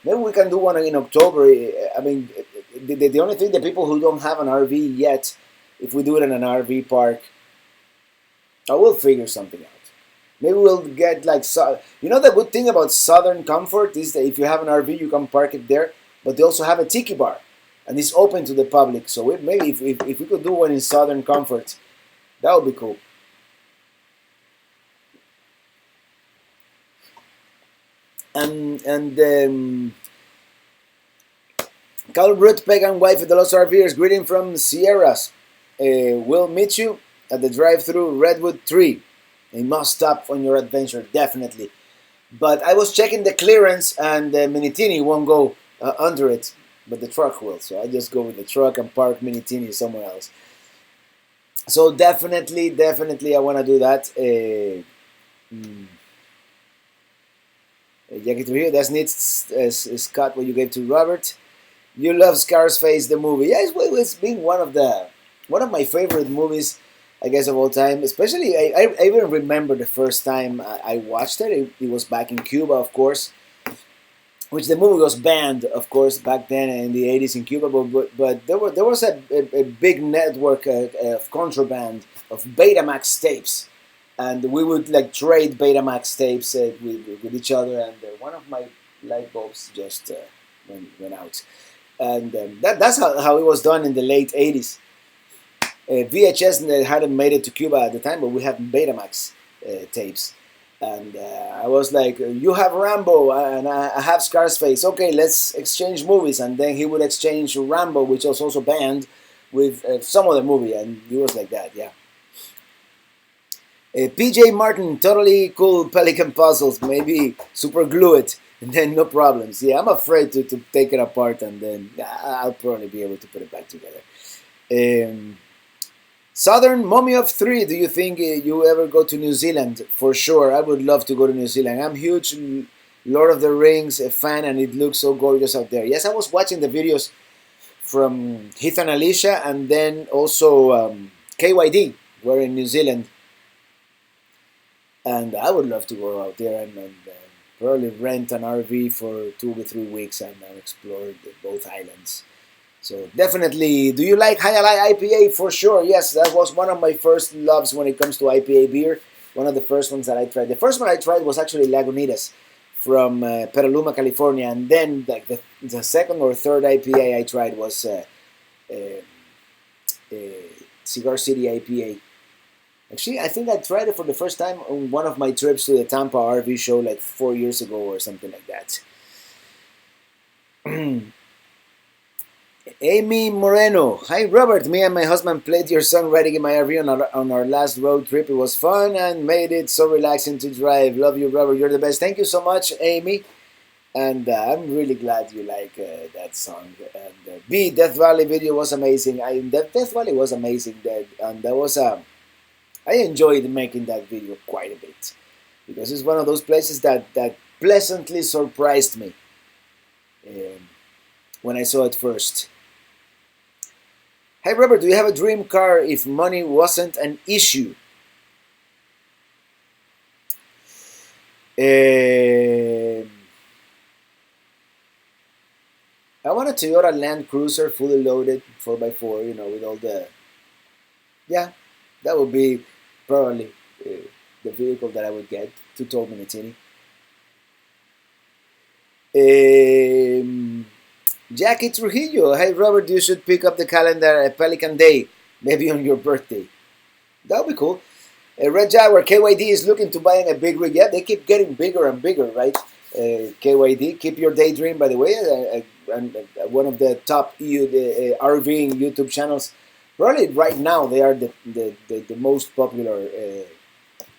Maybe we can do one in October. I mean, the only thing, the people who don't have an RV yet, if we do it in an RV park, I will figure something out. Maybe we'll get like, you know, the good thing about Southern Comfort is that if you have an RV, you can park it there, but they also have a tiki bar, and it's open to the public. So maybe if we could do one in Southern Comfort, that would be cool. And Carl Root, pagan wife of the Lost RVers, greeting from Sierras. We'll meet you at the drive-through Redwood Tree. You must stop on your adventure, definitely. But I was checking the clearance, and the Minitini won't go under it, but the truck will. So I just go with the truck and park Minitini somewhere else. So definitely, I want to do that. Jackie to here. That's neat, Scott, what you gave to Robert. You love Scarface, the movie. Yeah, it's been one of my favorite movies, I guess, of all time. Especially, I even remember the first time I watched it. It was back in Cuba, of course, which the movie was banned, of course, back then in the 80s in Cuba. But there was a big network of contraband of Betamax tapes. And we would like trade Betamax tapes with each other, and one of my light bulbs just went out. And that's how it was done in the late 80s. VHS hadn't made it to Cuba at the time, but we had Betamax tapes. And I was like, you have Rambo, and I have Scarface. Okay, let's exchange movies. And then he would exchange Rambo, which was also banned, with some other movie. And it was like that, yeah. PJ Martin, totally cool Pelican Puzzles. Maybe super glue it, and then no problems. Yeah, I'm afraid to take it apart, and then I'll probably be able to put it back together. Southern Mommy of 3, do you think you ever go to New Zealand? For sure, I would love to go to New Zealand. I'm huge Lord of the Rings fan, and it looks so gorgeous out there. Yes, I was watching the videos from Heath and Alicia, and then also KYD were in New Zealand. And I would love to go out there and probably rent an RV for 2 or 3 weeks and explore both islands. So definitely, do you like Highlight IPA? For sure, yes. That was one of my first loves when it comes to IPA beer. One of the first ones that I tried. The first one I tried was actually Lagunitas from Petaluma, California. And then like the second or third IPA I tried was Cigar City IPA. Actually, I think I tried it for the first time on one of my trips to the Tampa RV show like 4 years ago or something like that. Amy Moreno. Hi, Robert. Me and my husband played your song riding in my RV on our last road trip. It was fun and made it so relaxing to drive. Love you, Robert. You're the best. Thank you so much, Amy. And I'm really glad you like that song. And Death Valley video was amazing. Death Valley was amazing. And that was I enjoyed making that video quite a bit because it's one of those places that pleasantly surprised me when I saw it first. Hi, Robert, do you have a dream car if money wasn't an issue? I want a Toyota Land Cruiser, fully loaded, 4x4, you know, with all the... Yeah, that would be probably the vehicle that I would get, two-tone Minitini. Um, Jackie Trujillo, hey Robert, you should pick up the calendar at Pelican Day, maybe on your birthday. That would be cool. Red Jaguar, KYD is looking to buying a big rig. Yeah, they keep getting bigger and bigger, right? KYD, keep your daydream, by the way, one of the top RVing YouTube channels. Probably right now they are the most popular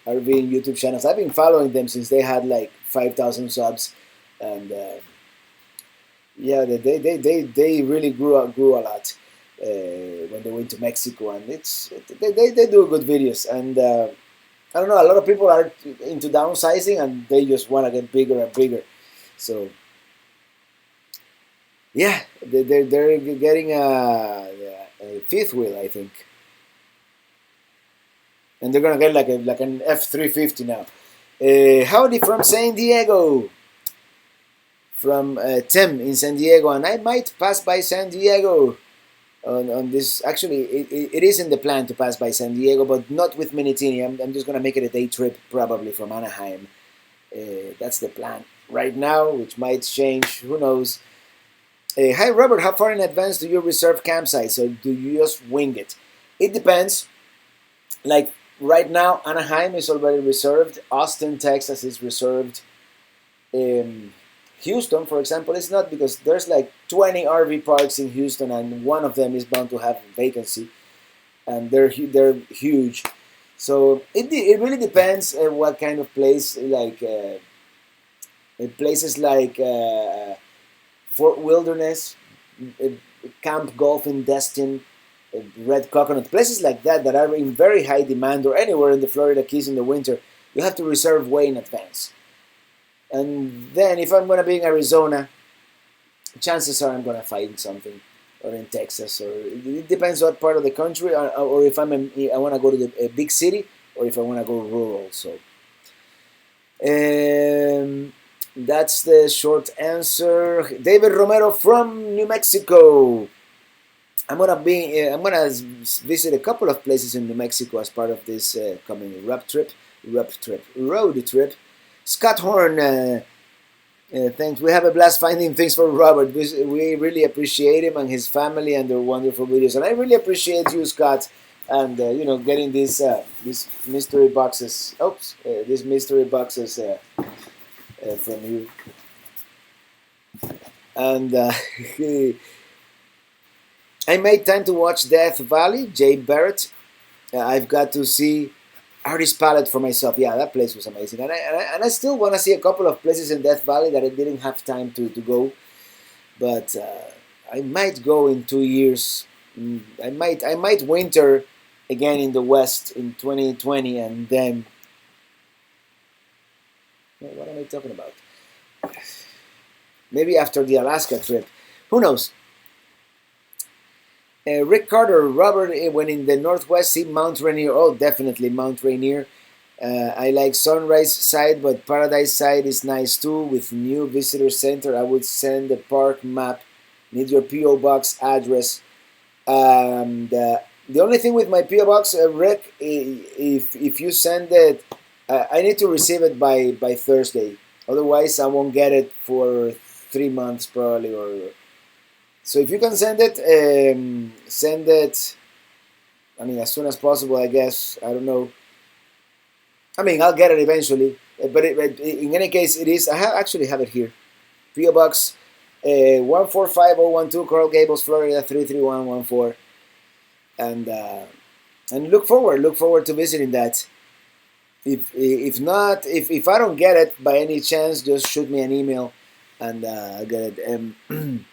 RVing YouTube channels. I've been following them since they had like 5,000 subs, and yeah, they really grew a lot when they went to Mexico, and they do good videos. And I don't know, a lot of people are into downsizing, and they just want to get bigger and bigger. So yeah, they're getting a fifth wheel, I think, and they're gonna get like an F350 now. Howdy from San Diego. From Tim in San Diego, and I might pass by San Diego on this. Actually, it is in the plan to pass by San Diego, but not with Minitini. I'm just going to make it a day trip, probably from Anaheim. That's the plan right now, which might change. Who knows? Hi, Robert. How far in advance do you reserve campsites, or do you just wing it? It depends. Like right now, Anaheim is already reserved. Austin, Texas is reserved. Houston, for example, is not, because there's like 20 RV parks in Houston, and one of them is bound to have a vacancy, and they're huge. So it really depends what kind of place. Like places like Fort Wilderness, uh, Camp Golf in Destin, Red Coconut, places like that are in very high demand, or anywhere in the Florida Keys in the winter, you have to reserve way in advance. And then if I'm going to be in Arizona, chances are I'm going to find something, or in Texas, or it depends what part of the country, or if I want to go to a big city, or if I want to go rural. So that's the short answer. David Romero from New Mexico. I'm gonna visit a couple of places in New Mexico as part of this coming road trip. Scott Horn, thanks. We have a blast finding things for Robert. We really appreciate him and his family and their wonderful videos, and I really appreciate you, Scott, and getting these mystery boxes. Oops, these mystery boxes from you. And I made time to watch Death Valley, Jay Barrett. I've got to see Artist Palette for myself. Yeah, that place was amazing. And I still want to see a couple of places in Death Valley that I didn't have time to go. But I might go in 2 years. I might winter again in the West in 2020, and then what am I talking about? Maybe after the Alaska trip. Who knows? Rick Carter, Robert, when in the Northwest, see Mount Rainier. Oh, definitely Mount Rainier. I like Sunrise side, but Paradise side is nice too, with new visitor center. I would send the park map. Need your P.O. box address. The only thing with my P.O. box, Rick, if you send it, I need to receive it by Thursday. Otherwise, I won't get it for 3 months probably, or so. If you can send it, send it. I mean, as soon as possible, I guess. I don't know. I mean, I'll get it eventually. But in any case, it is. I actually have it here. P.O. Box 145012, Coral Gables, Florida 33114. And look forward to visiting that. If not, if I don't get it by any chance, just shoot me an email, and I'll get it.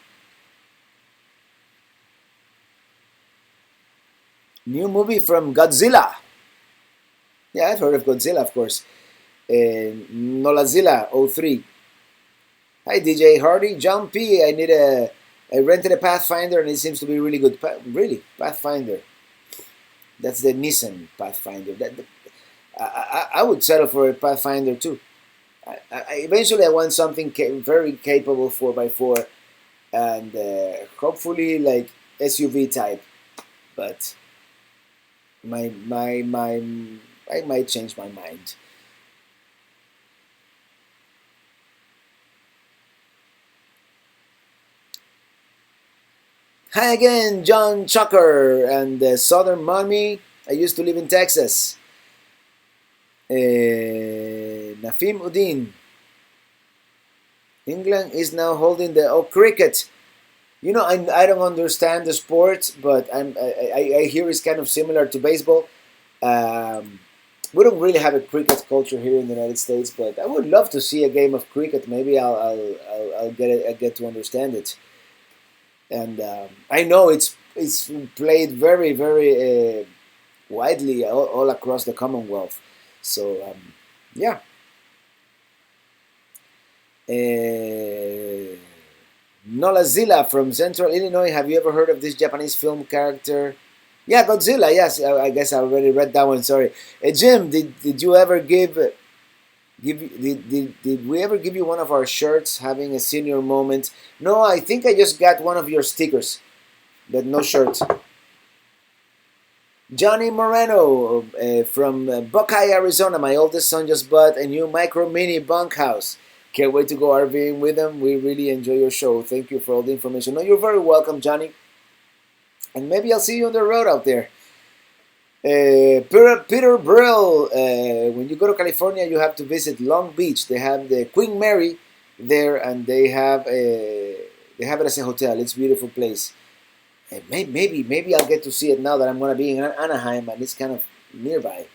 New movie from Godzilla. Yeah, I've heard of Godzilla, of course. Nolazilla 03. Hi, DJ Hardy. John P. I rented a Pathfinder, and it seems to be really good. Really, Pathfinder. That's the Nissan Pathfinder. I would settle for a Pathfinder too. Eventually, I want something very capable 4x4, and hopefully like SUV type. But I might change my mind. Hi again, John Chucker and Southern Mommy. I used to live in Texas. Nafim Udin. England is now holding the cricket. You know, I don't understand the sport, but I hear it's kind of similar to baseball. Um, we don't really have a cricket culture here in the United States, but I would love to see a game of cricket. Maybe I'll get to understand it. And I know it's played very widely all across the Commonwealth. So yeah. Nolazilla from Central Illinois. Have you ever heard of this Japanese film character? Yeah, Godzilla. Yes, I guess I already read that one. Sorry, Jim. Did you ever did we ever give you one of our shirts having a senior moment? No, I think I just got one of your stickers, but no shirt. Johnny Moreno from Buckeye, Arizona. My oldest son just bought a new Micro Mini bunkhouse. Can't wait to go RVing with them. We really enjoy your show. Thank you for all the information. No, you're very welcome, Johnny. And maybe I'll see you on the road out there. Peter Brill. When you go to California, you have to visit Long Beach. They have the Queen Mary there, and they have it as a hotel. It's a beautiful place. Maybe I'll get to see it now that I'm going to be in Anaheim and it's kind of nearby.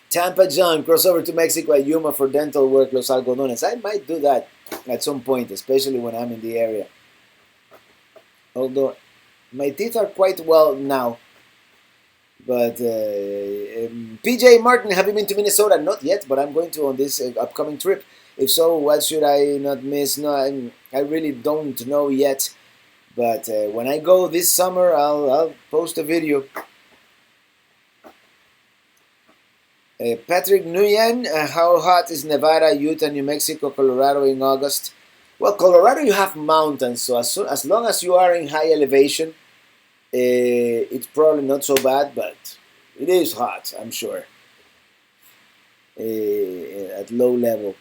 Tampa John, crossover to Mexico at Yuma for dental work, Los Algodones. I might do that at some point, especially when I'm in the area. Although my teeth are quite well now. But PJ Martin, have you been to Minnesota? Not yet, but I'm going to on this upcoming trip. If so, what should I not miss? No, I really don't know yet. But when I go this summer, I'll post a video. Patrick Nguyen, how hot is Nevada, Utah, New Mexico, Colorado in August? Well, Colorado, you have mountains, so as long as you are in high elevation, it's probably not so bad, but it is hot, I'm sure, at low level.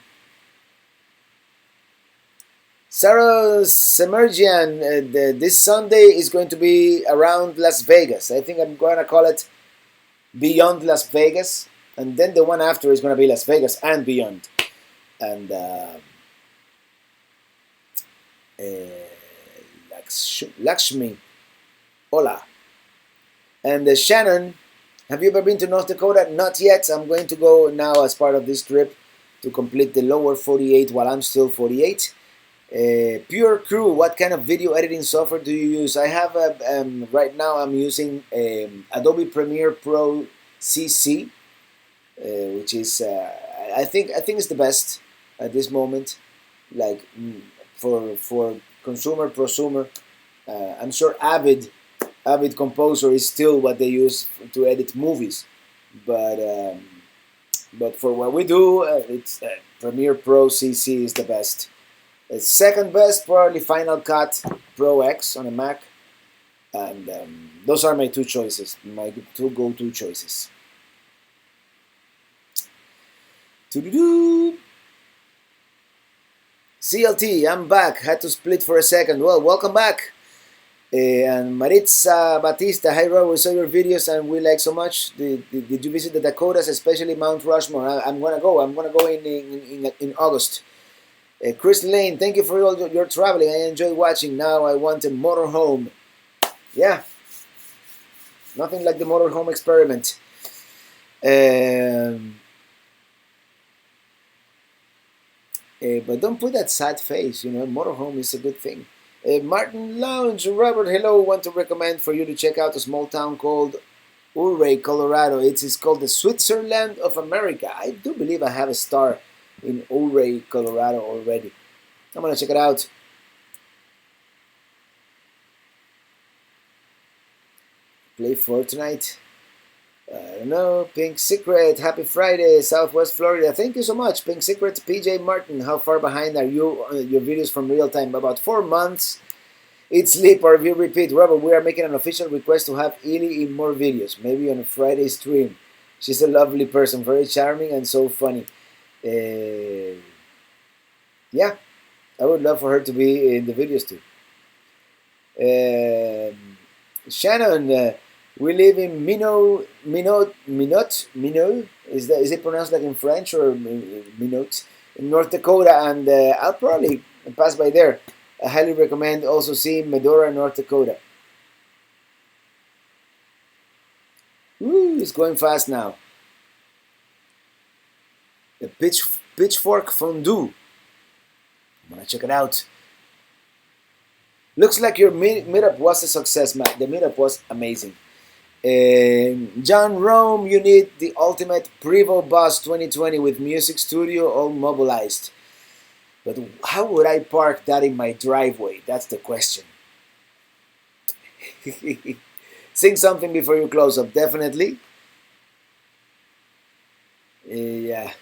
Sarah Semergian, this Sunday is going to be around Las Vegas. I think I'm going to call it Beyond Las Vegas. And then the one after is going to be Las Vegas and Beyond. And Lakshmi, hola. And Shannon, have you ever been to North Dakota? Not yet. I'm going to go now as part of this trip to complete the lower 48 while I'm still 48. Pure Crew, what kind of video editing software do you use? I have right now I'm using Adobe Premiere Pro CC. Which is I think it's the best at this moment. Like for consumer, prosumer, I'm sure Avid Composer is still what they use to edit movies, but for what we do, it's Premiere Pro CC is the best. Second best, probably Final Cut Pro X on a Mac, and those are my two choices, my two go-to choices. CLT, I'm back. Had to split for a second. Well, welcome back. And Maritza Batista, hi Rob, we saw your videos and we like so much. Did you visit the Dakotas, especially Mount Rushmore? I'm gonna go. I'm gonna go in August. Chris Lane, thank you for all your traveling. I enjoy watching. Now I want a motorhome. Yeah, nothing like the motorhome experiment. But don't put that sad face, you know, motorhome is a good thing. Martin Lounge, Robert, hello, want to recommend for you to check out a small town called Ouray, Colorado. It's called the Switzerland of America. I do believe I have a star in Ouray, Colorado already. I'm going to check it out. Play Fortnite. I don't know. Pink Secret, happy Friday, Southwest Florida. Thank you so much, Pink Secret. PJ Martin, how far behind are you on your videos from real time? About 4 months. It's sleep or view repeat. Robert, we are making an official request to have Ili in more videos, maybe on a Friday stream. She's a lovely person, very charming and so funny. Yeah, I would love for her to be in the videos too. Shannon, we live in Minot. Is it pronounced like in French or Minot in North Dakota? And I'll probably pass by there. I highly recommend also seeing Medora, North Dakota. Ooh, it's going fast now. The pitchfork fondue. I'm gonna check it out. Looks like your meetup was a success, man. The meetup was amazing. John Rome, you need the ultimate Prevo Bus 2020 with music studio all mobilized. But how would I park that in my driveway? That's the question. Sing something before you close up, definitely. Yeah.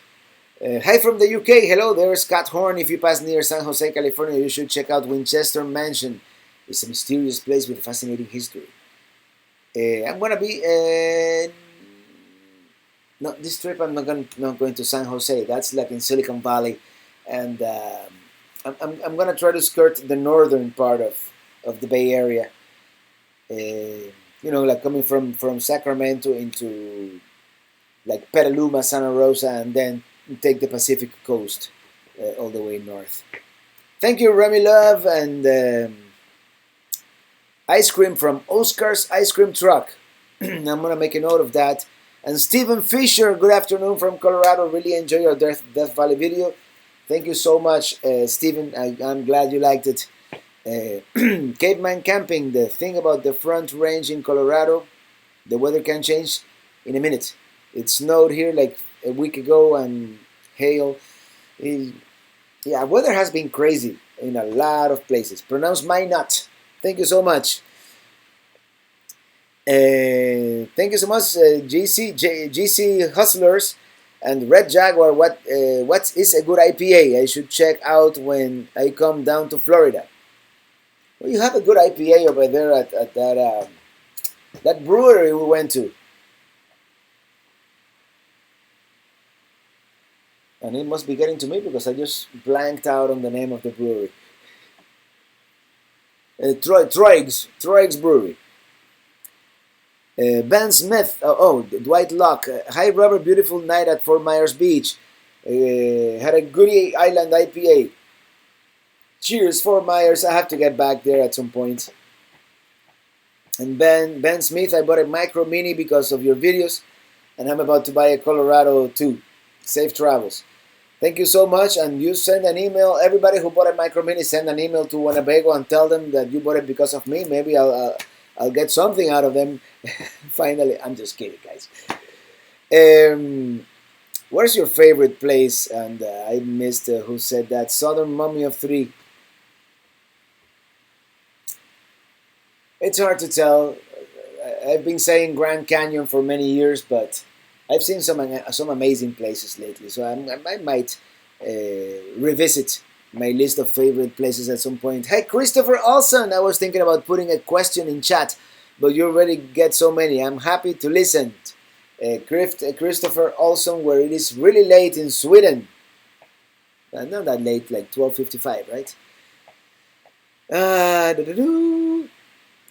Hi from the UK. Hello there, Scott Horn. If you pass near San Jose, California, you should check out Winchester Mansion. It's a mysterious place with a fascinating history. I'm gonna be no, this trip I'm not going to San Jose. That's like in Silicon Valley, and I'm gonna try to skirt the northern part of the Bay Area. Like coming from Sacramento into like Petaluma, Santa Rosa, and then take the Pacific coast all the way north. Thank you, Remy Love, and ice cream from Oscar's Ice Cream Truck. I'm gonna make a note of that. And Stephen Fisher, good afternoon from Colorado. Really enjoy your Death Valley video. Thank you so much, Stephen. I'm glad you liked it. Caveman camping. The thing about the Front Range in Colorado, the weather can change in a minute. It snowed here like a week ago and hail. Yeah, weather has been crazy in a lot of places. Pronounce Minot. Thank you so much. Thank you so much, GC Hustlers and Red Jaguar. What is a good IPA I should check out when I come down to Florida? Well, you have a good IPA over there at that brewery we went to. And it must be getting to me because I just blanked out on the name of the brewery. Troig's Brewery. Ben Smith, Dwight Locke. Hi, Robert. Beautiful night at Fort Myers Beach. Had a Goody Island IPA. Cheers, Fort Myers. I have to get back there at some point. And Ben Smith, I bought a Micro Minnie because of your videos, and I'm about to buy a Colorado too. Safe travels. Thank you so much, and you send an email. Everybody who bought a Micro Minnie, send an email to Winnebago and tell them that you bought it because of me. Maybe I'll get something out of them. Finally, I'm just kidding, guys. Where's your favorite place? And I missed who said that. Southern Mummy of Three. It's hard to tell. I've been saying Grand Canyon for many years, but I've seen some amazing places lately. So I might revisit my list of favorite places at some point. Hey, Christopher Olson. I was thinking about putting a question in chat, but you already get so many. I'm happy to listen. Christopher Olson, where it is really late in Sweden. Not that late, like 12:55, right?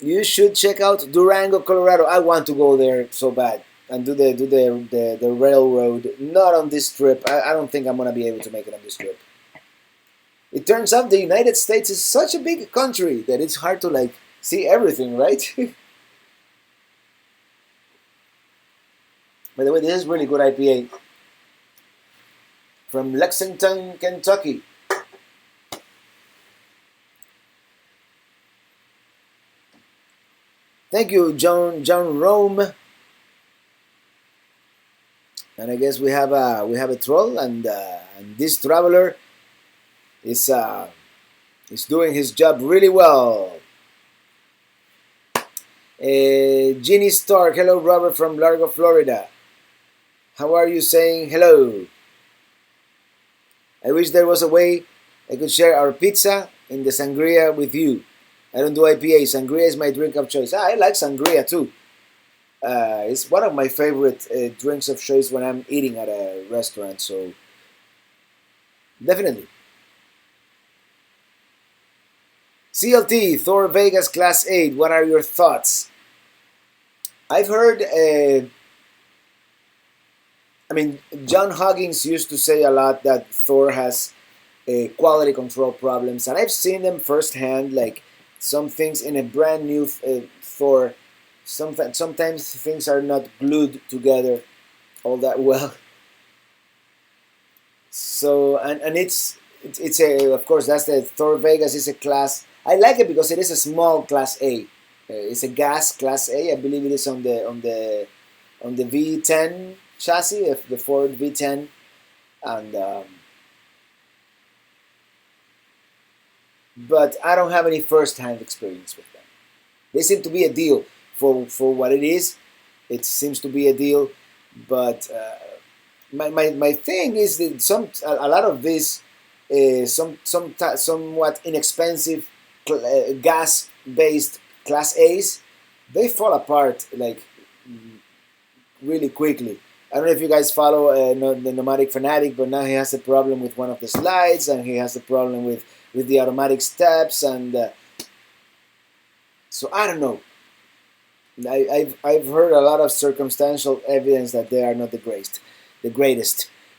You should check out Durango, Colorado. I want to go there so bad and do the railroad. Not on this trip. I don't think I'm gonna be able to make it on this trip. It turns out the United States is such a big country that it's hard to like see everything, right? By the way, this is really good IPA from Lexington, Kentucky. Thank you, John Rome. And I guess we have a troll, and this traveler is doing his job really well. Ginny Stark, hello, Robert from Largo, Florida. How are you saying hello? I wish there was a way I could share our pizza in the sangria with you. I don't do IPA. Sangria is my drink of choice. I like sangria too. It's one of my favorite drinks of choice when I'm eating at a restaurant. So definitely. CLT, Thor Vegas Class 8, what are your thoughts? I've heard, John Huggins used to say a lot that Thor has quality control problems, and I've seen them firsthand, like some things in a brand new Thor. Sometimes things are not glued together all that well. So, and it's a, of course, that's the Thor Vegas is a class. I like it because it is a small class A. It's a gas class A. I believe it is on the V10 chassis, the Ford V10, and but I don't have any first-hand experience with them. They seem to be a deal for what it is. It seems to be a deal, but my thing is that a lot of these somewhat inexpensive gas-based class A's, they fall apart like really quickly. I don't know if you guys follow the Nomadic Fanatic, but now he has a problem with one of the slides, and he has a problem with the automatic steps, and so I don't know. I've heard a lot of circumstantial evidence that they are not the greatest.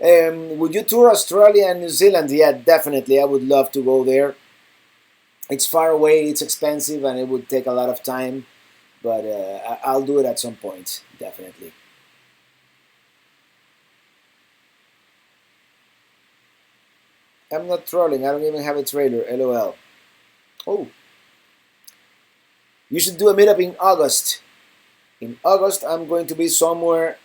Would you tour Australia and New Zealand? Yeah, definitely. I would love to go there. It's far away, it's expensive, and it would take a lot of time, but I'll do it at some point, definitely. I'm not trolling. I don't even have a trailer. LOL. Oh. You should do a meetup in August. In August, I'm going to be somewhere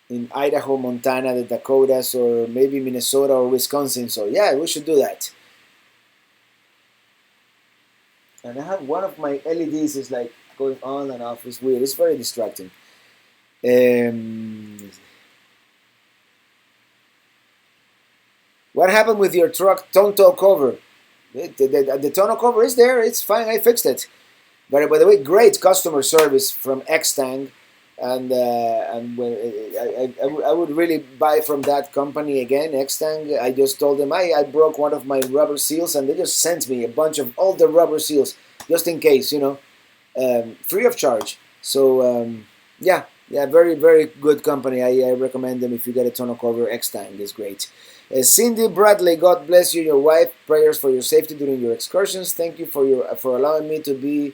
in Idaho, Montana, the Dakotas, or maybe Minnesota or Wisconsin. So yeah, we should do that. And I have one of my LEDs is like going on and off. It's weird. It's very distracting. What happened with your truck tonneau cover? The tonneau cover is there. It's fine. I fixed it. But by the way, great customer service from Xtang, and I would really buy from that company again. Xtang. I just told them I broke one of my rubber seals, and they just sent me a bunch of all the rubber seals just in case, free of charge. So yeah, very very good company. I recommend them if you get a tonneau cover. Xtang is great. Cindy Bradley, God bless you and your wife. Prayers for your safety during your excursions. Thank you for allowing me to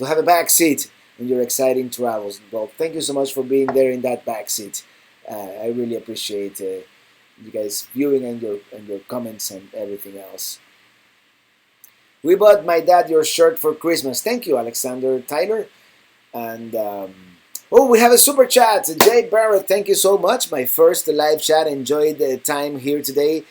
have a back seat in your exciting travels. Well, thank you so much for being there in that back seat. I really appreciate you guys viewing and your comments and everything else. We bought my dad your shirt for Christmas. Thank you, Alexander Tyler. And oh, we have a super chat. Jay Barrett, thank you so much. My first live chat. Enjoyed the time here today.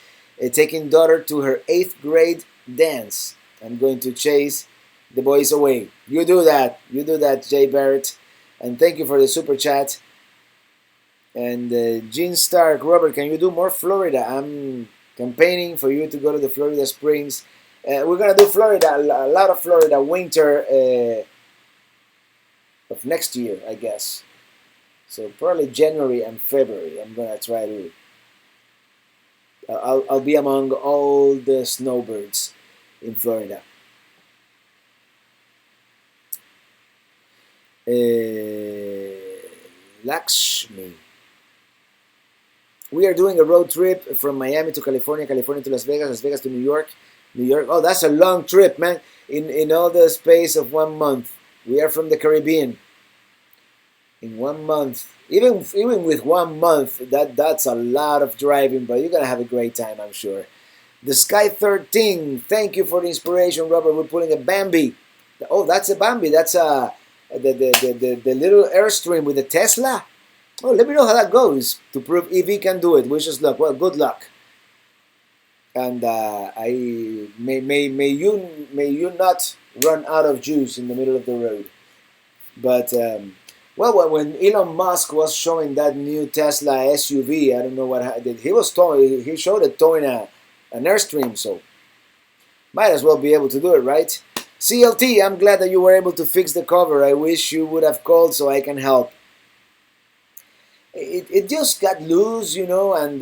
Taking daughter to her 8th grade dance. I'm going to chase the boys away. You do that. You do that, Jay Barrett. And thank you for the super chat. And Gene Stark, Robert, can you do more Florida? I'm campaigning for you to go to the Florida Springs. We're going to do Florida, a lot of Florida winter of next year, I guess. So probably January and February. I'm gonna try to. I'll be among all the snowbirds in Florida. Lakshmi. We are doing a road trip from Miami to California, California to Las Vegas, Las Vegas to New York, New York. Oh, that's a long trip, man. In all the space of 1 month. We are from the Caribbean. In 1 month, even with 1 month, that's a lot of driving, but you're gonna have a great time, I'm sure. The Sky 13, thank you for the inspiration, Robert. We're pulling a Bambi. Oh, that's a Bambi. That's the little Airstream with the Tesla. Oh, let me know how that goes to prove EV can do it. Wish us luck. Well, good luck. And I may you not run out of juice in the middle of the road. But well, when Elon Musk was showing that new Tesla SUV, I don't know what he showed it towing an Airstream, so might as well be able to do it, right? CLT, I'm glad that you were able to fix the cover. I wish you would have called so I can help. It just got loose, and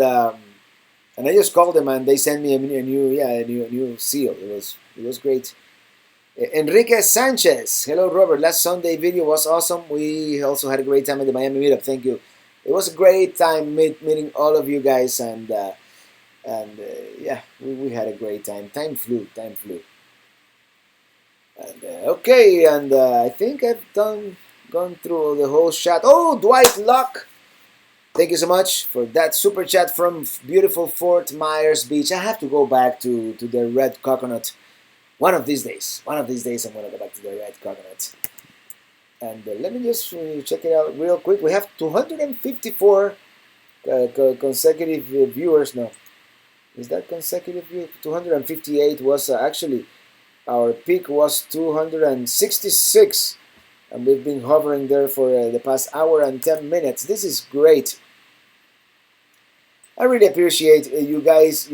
And I just called them, and they sent me a new seal. It was great. Enrique Sanchez, hello Robert. Last Sunday video was awesome. We also had a great time at the Miami meetup. Thank you. It was a great time meeting all of you guys, and yeah, we had a great time. Time flew. And, okay, and I think I've gone through the whole chat. Oh, Dwight Luck, thank you so much for that super chat from beautiful Fort Myers Beach. I have to go back to the Red Coconut. One of these days I'm going to go back to the Red Coconut. And let me just check it out real quick. We have 254 consecutive viewers now. Is that consecutive view? 258 was actually, our peak was 266. And we've been hovering there for the past hour and 10 minutes. This is great. I really appreciate you guys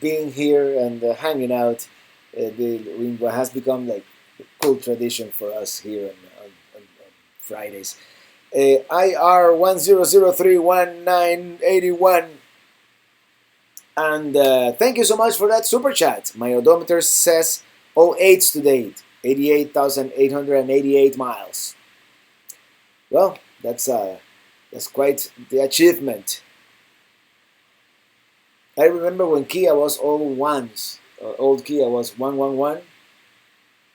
being here and hanging out. What has become like a cool tradition for us here on Fridays. IR 10031981, and thank you so much for that super chat. My odometer says all 8s to date, 88,888 miles. Well, that's quite the achievement. I remember when Kia was all 1s. Old Kia was 111,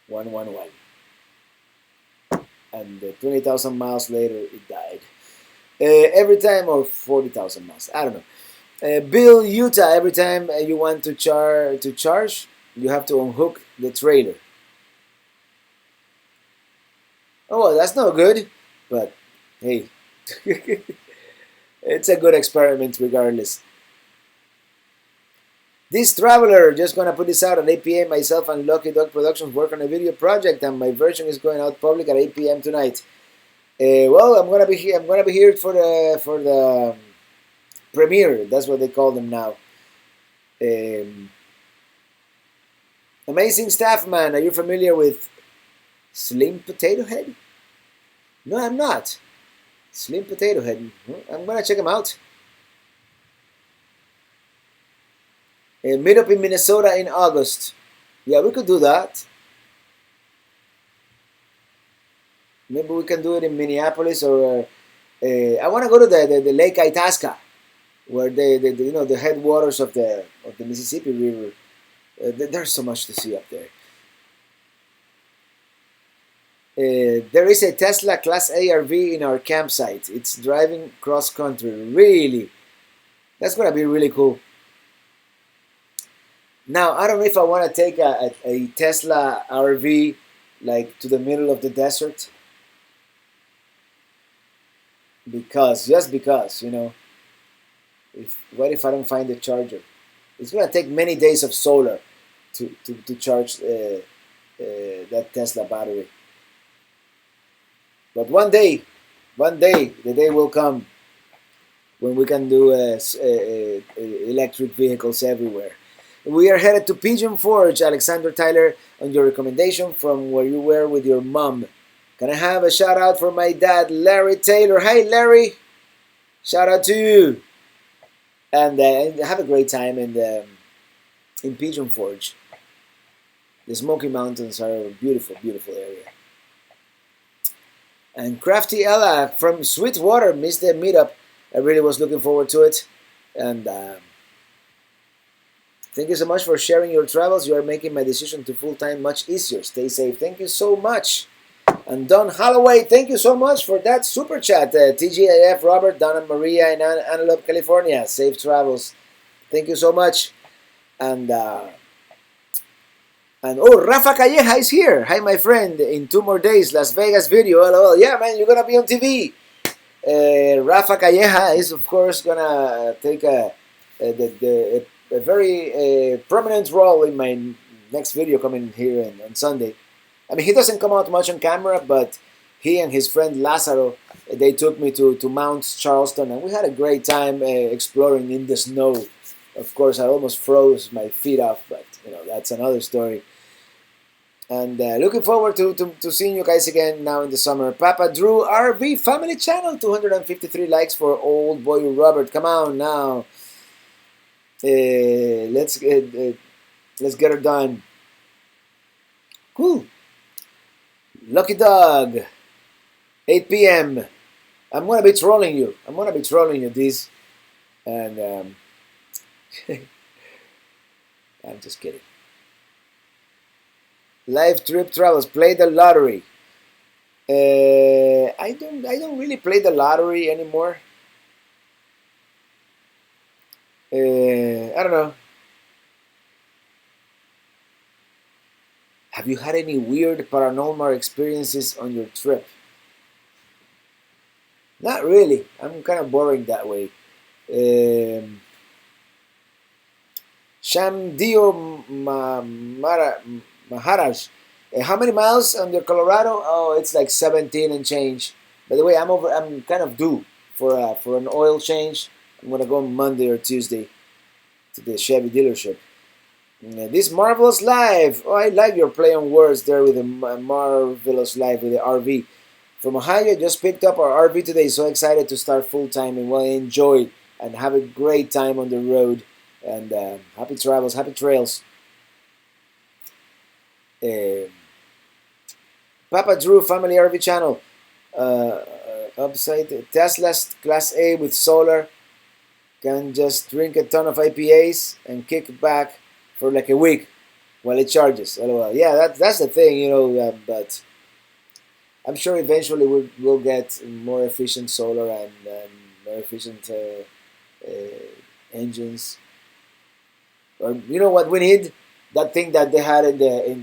111. And 20,000 miles later, it died. Every time, or 40,000 miles, I don't know. Bill, Utah, every time you want to charge, you have to unhook the trailer. Oh, well, that's no good, but hey, it's a good experiment regardless. This Traveler, just gonna put this out at 8 p.m. Myself and Lucky Dog Productions work on a video project, and my version is going out public at 8 p.m. tonight. Well, I'm gonna be here. I'm gonna be here for the premiere. That's what they call them now. Amazing Staff Man. Are you familiar with Slim Potato Head? No, I'm not. Slim Potato Head. I'm gonna check him out. Meet up in Minnesota in August. Yeah, we could do that. Maybe we can do it in Minneapolis, or I want to go to the Lake Itasca, where the headwaters of the Mississippi River. There's so much to see up there. There is a Tesla Class A RV in our campsite. It's driving cross country. Really, that's gonna be really cool. Now, I don't know if I want to take a Tesla RV like to the middle of the desert, just because, what if I don't find the charger? It's gonna take many days of solar to charge that Tesla battery. But one day, the day will come when we can do electric vehicles everywhere. We are headed to Pigeon Forge, Alexander Tyler, on your recommendation from where you were with your mom. Can I have a shout out for my dad, Larry Taylor? Hey, Larry! Shout out to you! And have a great time in Pigeon Forge. The Smoky Mountains are a beautiful, beautiful area. And Crafty Ella from Sweetwater missed the meetup. I really was looking forward to it. And thank you so much for sharing your travels. You are making my decision to full-time much easier. Stay safe. Thank you so much. And Don Holloway, thank you so much for that super chat. TGIF, Robert, Donna Maria in Antelope, California. Safe travels. Thank you so much. And Rafa Calleja is here. Hi, my friend. In 2 more days, Las Vegas video. LOL. Yeah, man, you're gonna be on TV. Rafa Calleja is, of course, gonna take a very prominent role in my next video coming here on Sunday. I mean, he doesn't come out much on camera, but he and his friend Lazaro, they took me to Mount Charleston, and we had a great time exploring in the snow. Of course, I almost froze my feet off, but that's another story. And looking forward to seeing you guys again now in the summer. Papa Drew RV Family Channel, 253 likes for old boy Robert. Come on now. Let's get her done. Cool. Lucky Dog. 8 p.m. I'm gonna be trolling you. This, and I'm just kidding. Live trip travels. Play the lottery. I don't really play the lottery anymore. I don't know. Have you had any weird paranormal experiences on your trip? Not really. I'm kind of boring that way. Shamdio Maharaj. How many miles on the Colorado? Oh, it's like 17 and change. By the way, I'm kind of due for an oil change. I'm gonna go Monday or Tuesday to the Chevy dealership. This marvelous life. Oh, I like your play on words there with the marvelous life with the RV. From Ohio, just picked up our RV today. So excited to start full time and well enjoy and have a great time on the road. And happy travels, happy trails. Papa Drew Family RV Channel. Upside Tesla's Class A with solar. Can just drink a ton of IPAs and kick back for like a week while it charges. LOL. Yeah, that's the thing, you know. But I'm sure eventually we'll get more efficient solar and more efficient engines. Or you know what we need? That thing that they had in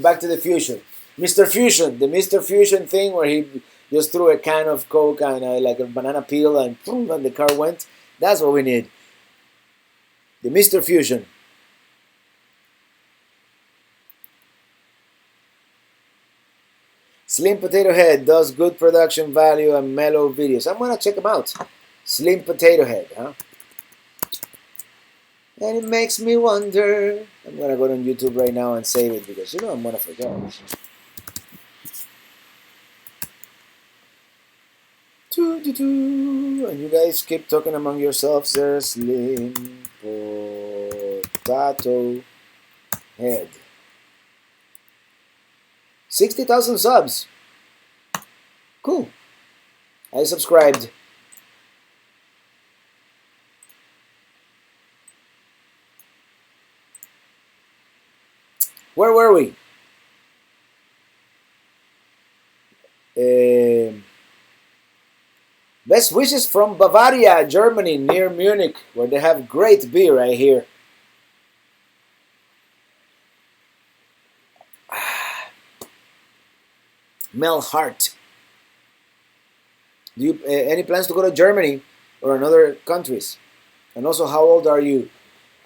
Back to the Future, Mr. Fusion, the Mr. Fusion thing where he just threw a can of Coke and like a banana peel and boom, and the car went. That's what we need. The Mr. Fusion. Slim Potato Head does good production value and mellow videos. I'm gonna check them out. Slim Potato Head, huh? And it makes me wonder. I'm gonna go on YouTube right now and save it because you know I'm gonna forget. And you guys keep talking among yourselves there. Slim Potato Head. 60,000 subs. Cool. I subscribed. Where were we? Best wishes from Bavaria, Germany, near Munich, where they have great beer, I hear. Mel Hart. Do you any plans to go to Germany or another countries? And also, how old are you?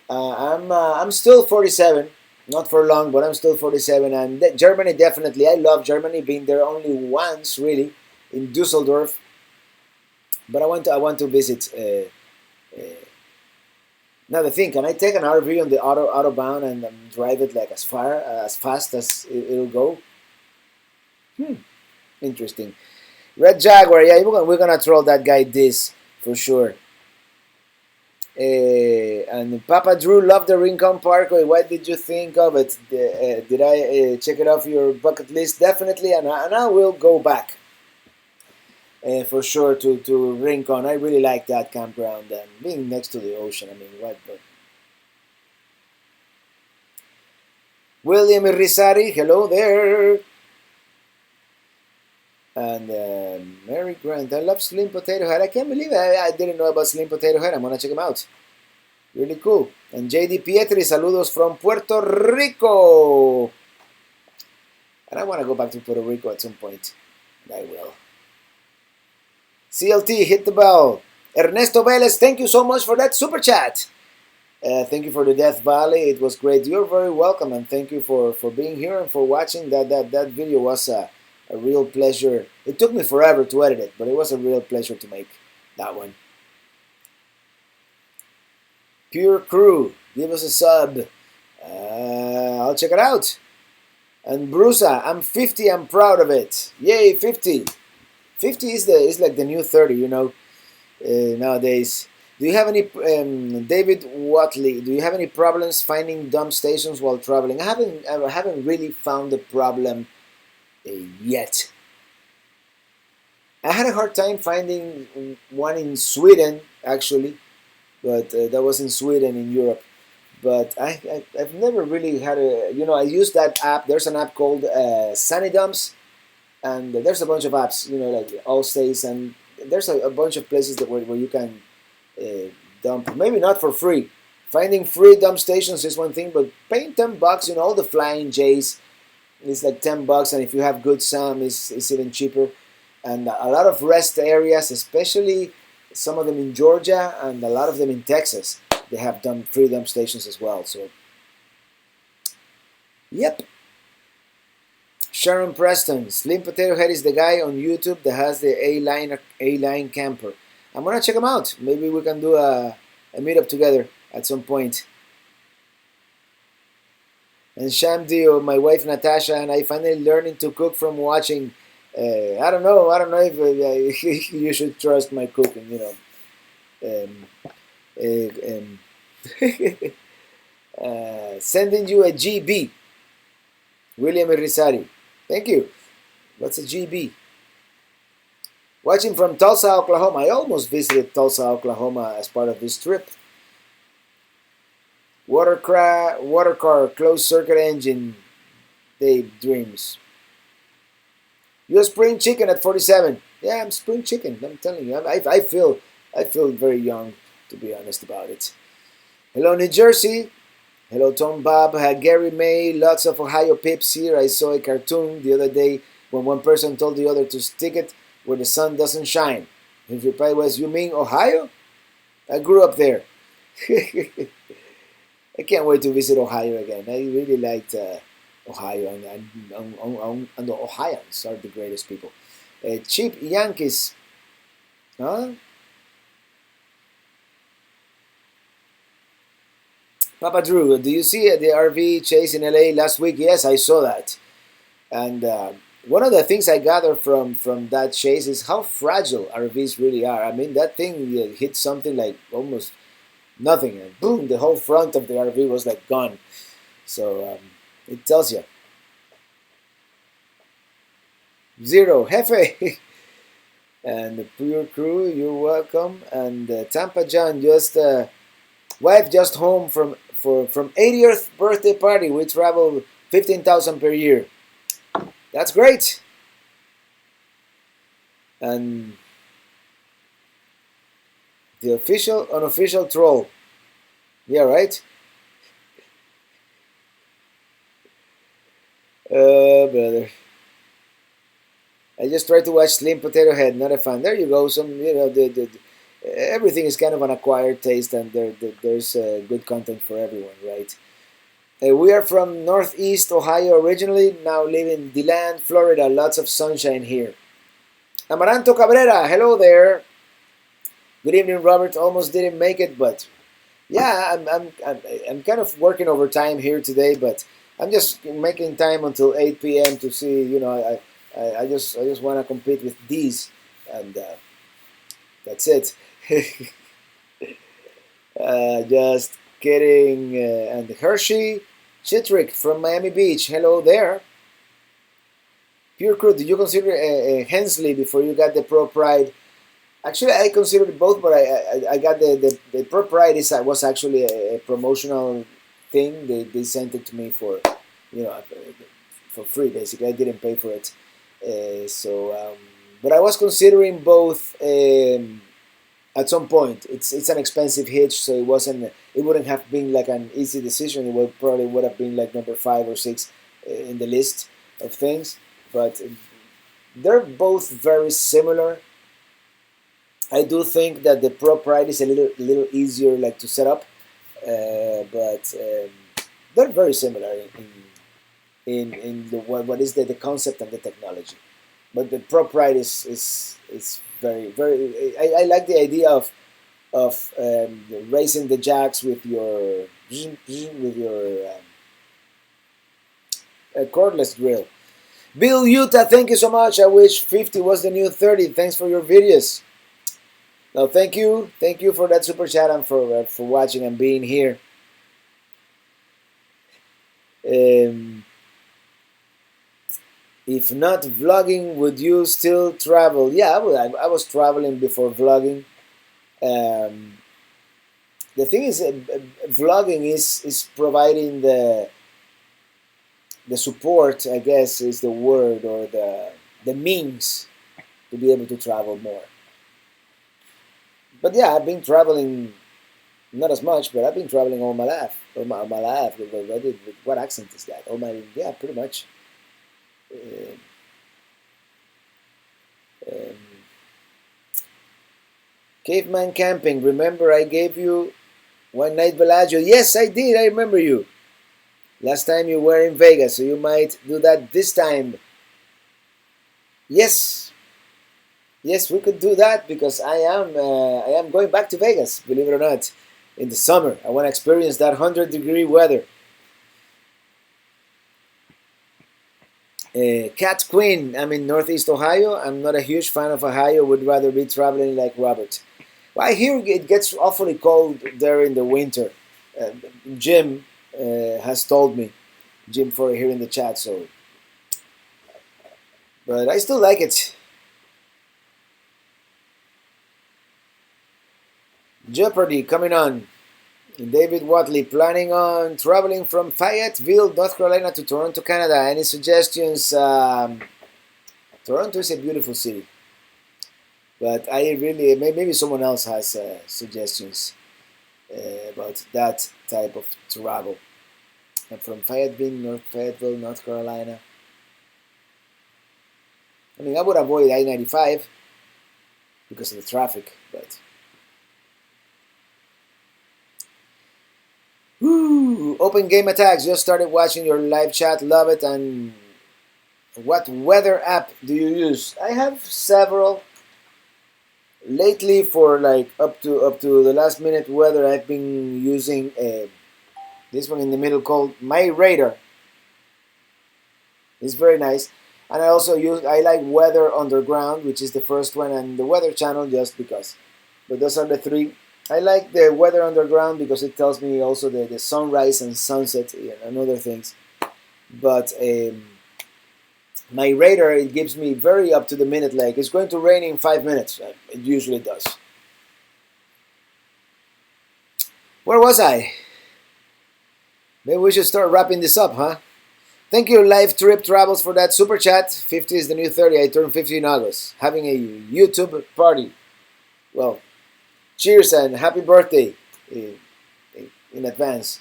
I'm still 47. Not for long, but I'm still 47. And Germany, definitely. I love Germany. Been there only once, really, in Dusseldorf. But I want to visit. Now the thing, can I take an RV on the autobahn and drive it like as fast as it'll go? Interesting. Red Jaguar, yeah, we're gonna troll that guy this for sure. And Papa Drew loved the Rincon Parkway. What did you think of it? Did I check it off your bucket list? Definitely, and I will go back for sure to Rincon. I really like that campground and being next to the ocean. I mean, what? But William Rizari, hello there. And Mary Grant, I love Slim Potato Head. I can't believe I didn't know about Slim Potato Head. I'm gonna check him out. Really cool. And JD Pietri, saludos from Puerto Rico. And I want to go back to Puerto Rico at some point. I will. CLT, hit the bell. Ernesto Velez, thank you so much for that super chat. Thank you for the Death Valley. It was great. You're very welcome, and thank you for being here and for watching. That video was a real pleasure. It took me forever to edit it, but it was a real pleasure to make that one. Pure Crew, give us a sub. I'll check it out. And Brusa, I'm 50. I'm proud of it. Yay, 50. 50 is like the new 30, you know, nowadays. Do you have any, David Watley, do you have any problems finding dump stations while traveling? I haven't really found a problem yet. I had a hard time finding one in Sweden, actually, but that was in Sweden, in Europe. But I've never really had a, I use that app. There's an app called Sunny Dumps, and there's a bunch of apps, like Allstays, and there's a bunch of places where you can dump, maybe not for free. Finding free dump stations is one thing, but paying $10, all the Flying J's is like $10, and if you have good SAM, it's even cheaper. And a lot of rest areas, especially some of them in Georgia and a lot of them in Texas, they have free dump stations as well. So, yep. Sharon Preston, Slim Potato Head is the guy on YouTube that has the A-line camper. I'm gonna check him out. Maybe we can do a meetup together at some point. And Shamdi, my wife Natasha, and I finally learning to cook from watching. I don't know if you should trust my cooking, sending you a GB. William Irizarry. Thank you. What's a GB? Watching from Tulsa, Oklahoma. I almost visited Tulsa, Oklahoma as part of this trip. Water car, closed circuit engine. Dave dreams. You're spring chicken at 47. Yeah, I'm spring chicken. I'm telling you. I feel very young, to be honest about it. Hello, New Jersey. Hello, Tom Bob. Gary May. Lots of Ohio pips here. I saw a cartoon the other day when one person told the other to stick it where the sun doesn't shine. His reply was, "You mean Ohio? I grew up there." I can't wait to visit Ohio again. I really liked Ohio, and the Ohioans are the greatest people. Cheap Yankees. Huh? Papa Drew, do you see the RV chase in LA last week? Yes, I saw that. And one of the things I gathered from that chase is how fragile RVs really are. I mean, that thing hit something like almost nothing, and boom, the whole front of the RV was like gone. So it tells you. Zero, Jefe. And the Pure Crew, you're welcome. And Tampa John, wife just home from 80th birthday party. We travel 15,000 per year. That's great. And the official, unofficial troll. Yeah, right? Brother. I just tried to watch Slim Potato Head, not a fan. There you go. Everything is kind of an acquired taste, and there's good content for everyone, right? We are from Northeast Ohio originally, now live in DeLand, Florida. Lots of sunshine here. Amaranto Cabrera, hello there. Good evening, Robert. Almost didn't make it, but yeah, I'm kind of working overtime here today, but I'm just making time until 8 p.m. to see. I just want to compete with these, and that's it. Just kidding. And Hershey Chitrick from Miami Beach, hello there. Pure Crew, did you consider Hensley before you got the Pro Pride? Actually, I considered both, but I got the Pro Pride was actually a promotional thing. They sent it to me for free, basically. I didn't pay for it. But I was considering both at some point. It's an expensive hitch, so it wouldn't have been like an easy decision. It probably would have been like number 5 or 6 in the list of things. But they're both very similar. I do think that the Pro Pride is a little easier like to set up, but they're very similar in what is the concept and the technology. But the Pro Pride is very I like the idea of raising the jacks with your cordless drill. Bill Utah, thank you so much. I wish 50 was the new 30. Thanks for your videos. No, thank you for that super chat and for watching and being here. Um, if not vlogging, would you still travel? Yeah, I was traveling before vlogging. Um, the thing is, vlogging is providing the support, I guess is the word, or the means to be able to travel more. But yeah, I've been traveling not as much, but I've been traveling all my life. All my life. What accent is that? All my, yeah, pretty much. Uh, um, Caveman camping. Remember, I gave you one night Bellagio. Yes, I did. I remember you. Last time you were in Vegas, so you might do that this time. Yes, yes, we could do that because I am going back to Vegas. Believe it or not, in the summer. I want to experience that 100-degree weather. Cat Queen. I'm in Northeast Ohio. I'm not a huge fan of Ohio. Would rather be traveling like Robert. Well, I hear it gets awfully cold there in the winter. Uh, Jim has told me. Jim for here in the chat. So, but I still like it. Jeopardy coming on. David Watley planning on traveling from Fayetteville, North Carolina to Toronto, Canada. Any suggestions? Toronto is a beautiful city, but I really maybe someone else has suggestions about that type of travel. I'm from Fayetteville, North Carolina. I mean, I would avoid I-95 because of the traffic, but. Woo! Open Game Attacks. Just started watching your live chat. Love it. And what weather app do you use? I have several. Lately, for like up to the last minute weather, I've been using this one in the middle called My Radar. It's very nice. And I like Weather Underground, which is the first one, and the Weather Channel just because. But those are the three. I like the Weather Underground because it tells me also the sunrise and sunset and other things. But My Radar, it gives me very up to the minute, like it's going to rain in 5 minutes. It usually does. Where was I? Maybe we should start wrapping this up, huh? Thank you, Life Trip Travels, for that super chat. 50 is the new 30. I turned 50 in August. Having a YouTube party. Well, cheers and happy birthday in advance.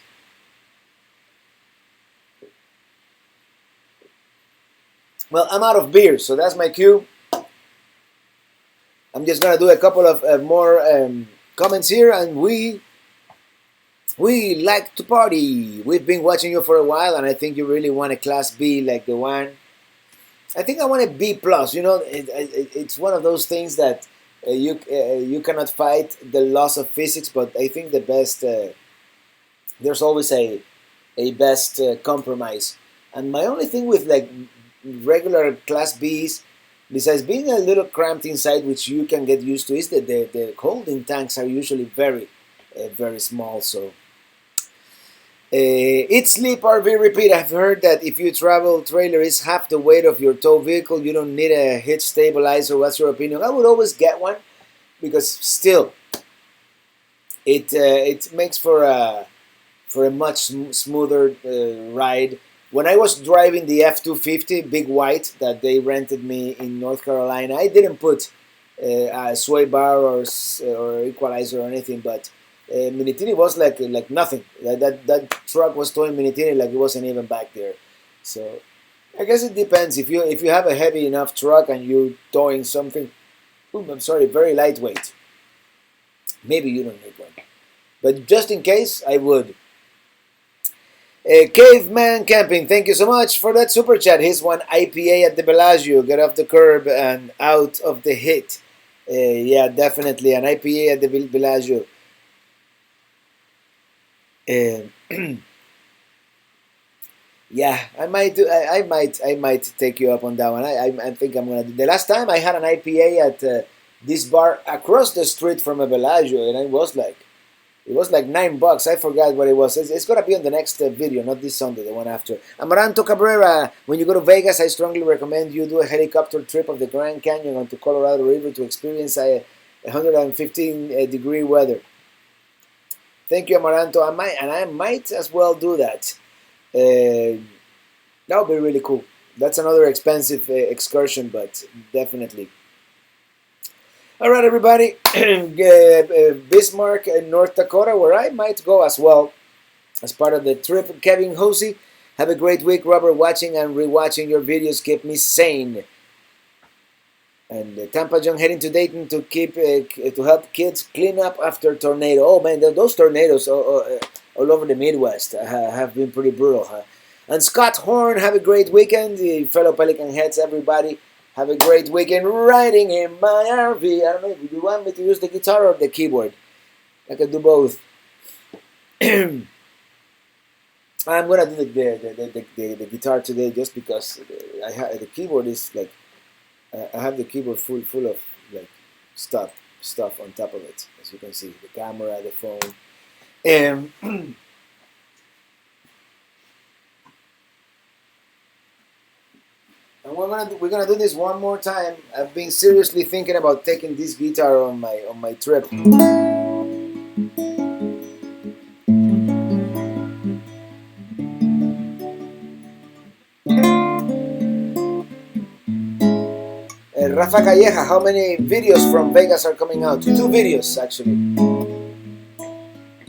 Well, I'm out of beer, so that's my cue. I'm just gonna do a couple of more comments here, and we like to party. We've been watching you for a while, and I think you really want a class B like the one. I think I want a B plus. You know, it's one of those things that you cannot fight the laws of physics, but I think the best there's always a best compromise. And my only thing with like regular class Bs, besides being a little cramped inside, which you can get used to, is that the holding tanks are usually very small. So Eat Sleep RV Repeat. I've heard that if your travel trailer is half the weight of your tow vehicle, you don't need a hitch stabilizer. What's your opinion? I would always get one because still it makes for a much smoother ride. When I was driving the F-250 Big White that they rented me in North Carolina, I didn't put a sway bar or equalizer or anything, but Minitini was like nothing. That truck was towing Minitini like it wasn't even back there. So I guess it depends. If you have a heavy enough truck and you're towing something, I'm sorry, very lightweight, maybe you don't need one. But just in case, I would. Caveman Camping, thank you so much for that super chat. Here's one IPA at the Bellagio. Get off the curb and out of the hit. Yeah, definitely an IPA at the Bellagio. Yeah, I might do. I might take you up on that one. I think I'm gonna do. The last time I had an IPA this bar across the street from a Bellagio, and it was like $9. I forgot what it was. It's gonna be on the next video, not this Sunday, the one after. Amaranto Cabrera, when you go to Vegas, I strongly recommend you do a helicopter trip of the Grand Canyon onto Colorado River to experience a 115-degree weather. Thank you, Amaranto. I might as well do that. That would be really cool. That's another expensive excursion, but definitely. All right, everybody. Bismarck, North Dakota, where I might go as well as part of the trip. Kevin Hosey, have a great week. Robert, watching and rewatching your videos keep me sane. And Tampa John heading to Dayton to help kids clean up after tornado. Oh man, those tornadoes all over the Midwest have been pretty brutal. Huh? And Scott Horn, have a great weekend. Fellow Pelican heads, everybody, have a great weekend riding in my RV. I don't know, do you want me to use the guitar or the keyboard? I can do both. I'm gonna do the guitar today just because the keyboard is like. I have the keyboard full of like stuff on top of it, as you can see, the camera, the phone, and we're gonna do this one more time. I've been seriously thinking about taking this guitar on my trip. Rafa Calleja, how many videos from Vegas are coming out? 2 videos, actually.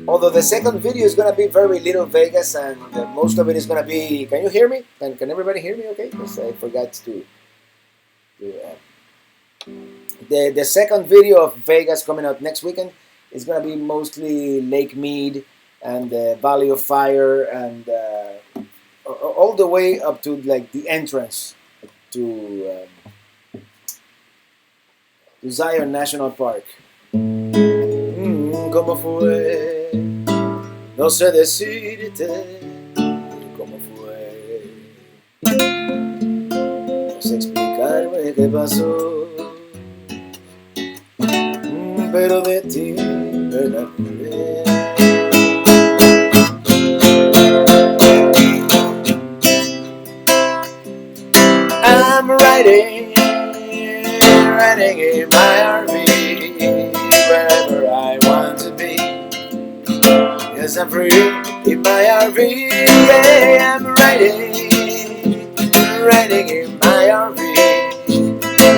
Although the second video is going to be very little Vegas, and most of it is going to be... Can you hear me? Can everybody hear me okay? Because I forgot to the second video of Vegas coming out next weekend is going to be mostly Lake Mead and Valley of Fire, and all the way up to like the entrance to Zion National Park. ¿Cómo fue? No sé decirte cómo fue. No sé explicarme qué pasó. Pero de ti me enamoré. I'm riding in my RV wherever I want to be. Yes, I'm free in my RV. Yeah, I'm riding in my RV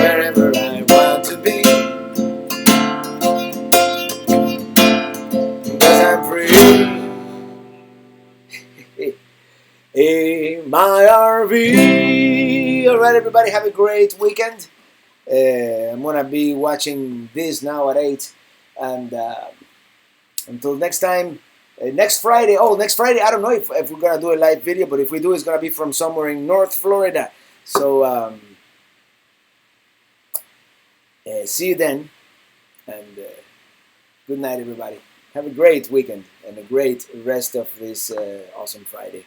wherever I want to be. Cause I'm free in my RV. Alright, everybody, have a great weekend. I'm gonna be watching this now at 8, and until next time, next Friday. Oh, next Friday, I don't know if we're gonna do a live video, but if we do, it's gonna be from somewhere in North Florida. So see you then, and good night, everybody. Have a great weekend and a great rest of this awesome Friday.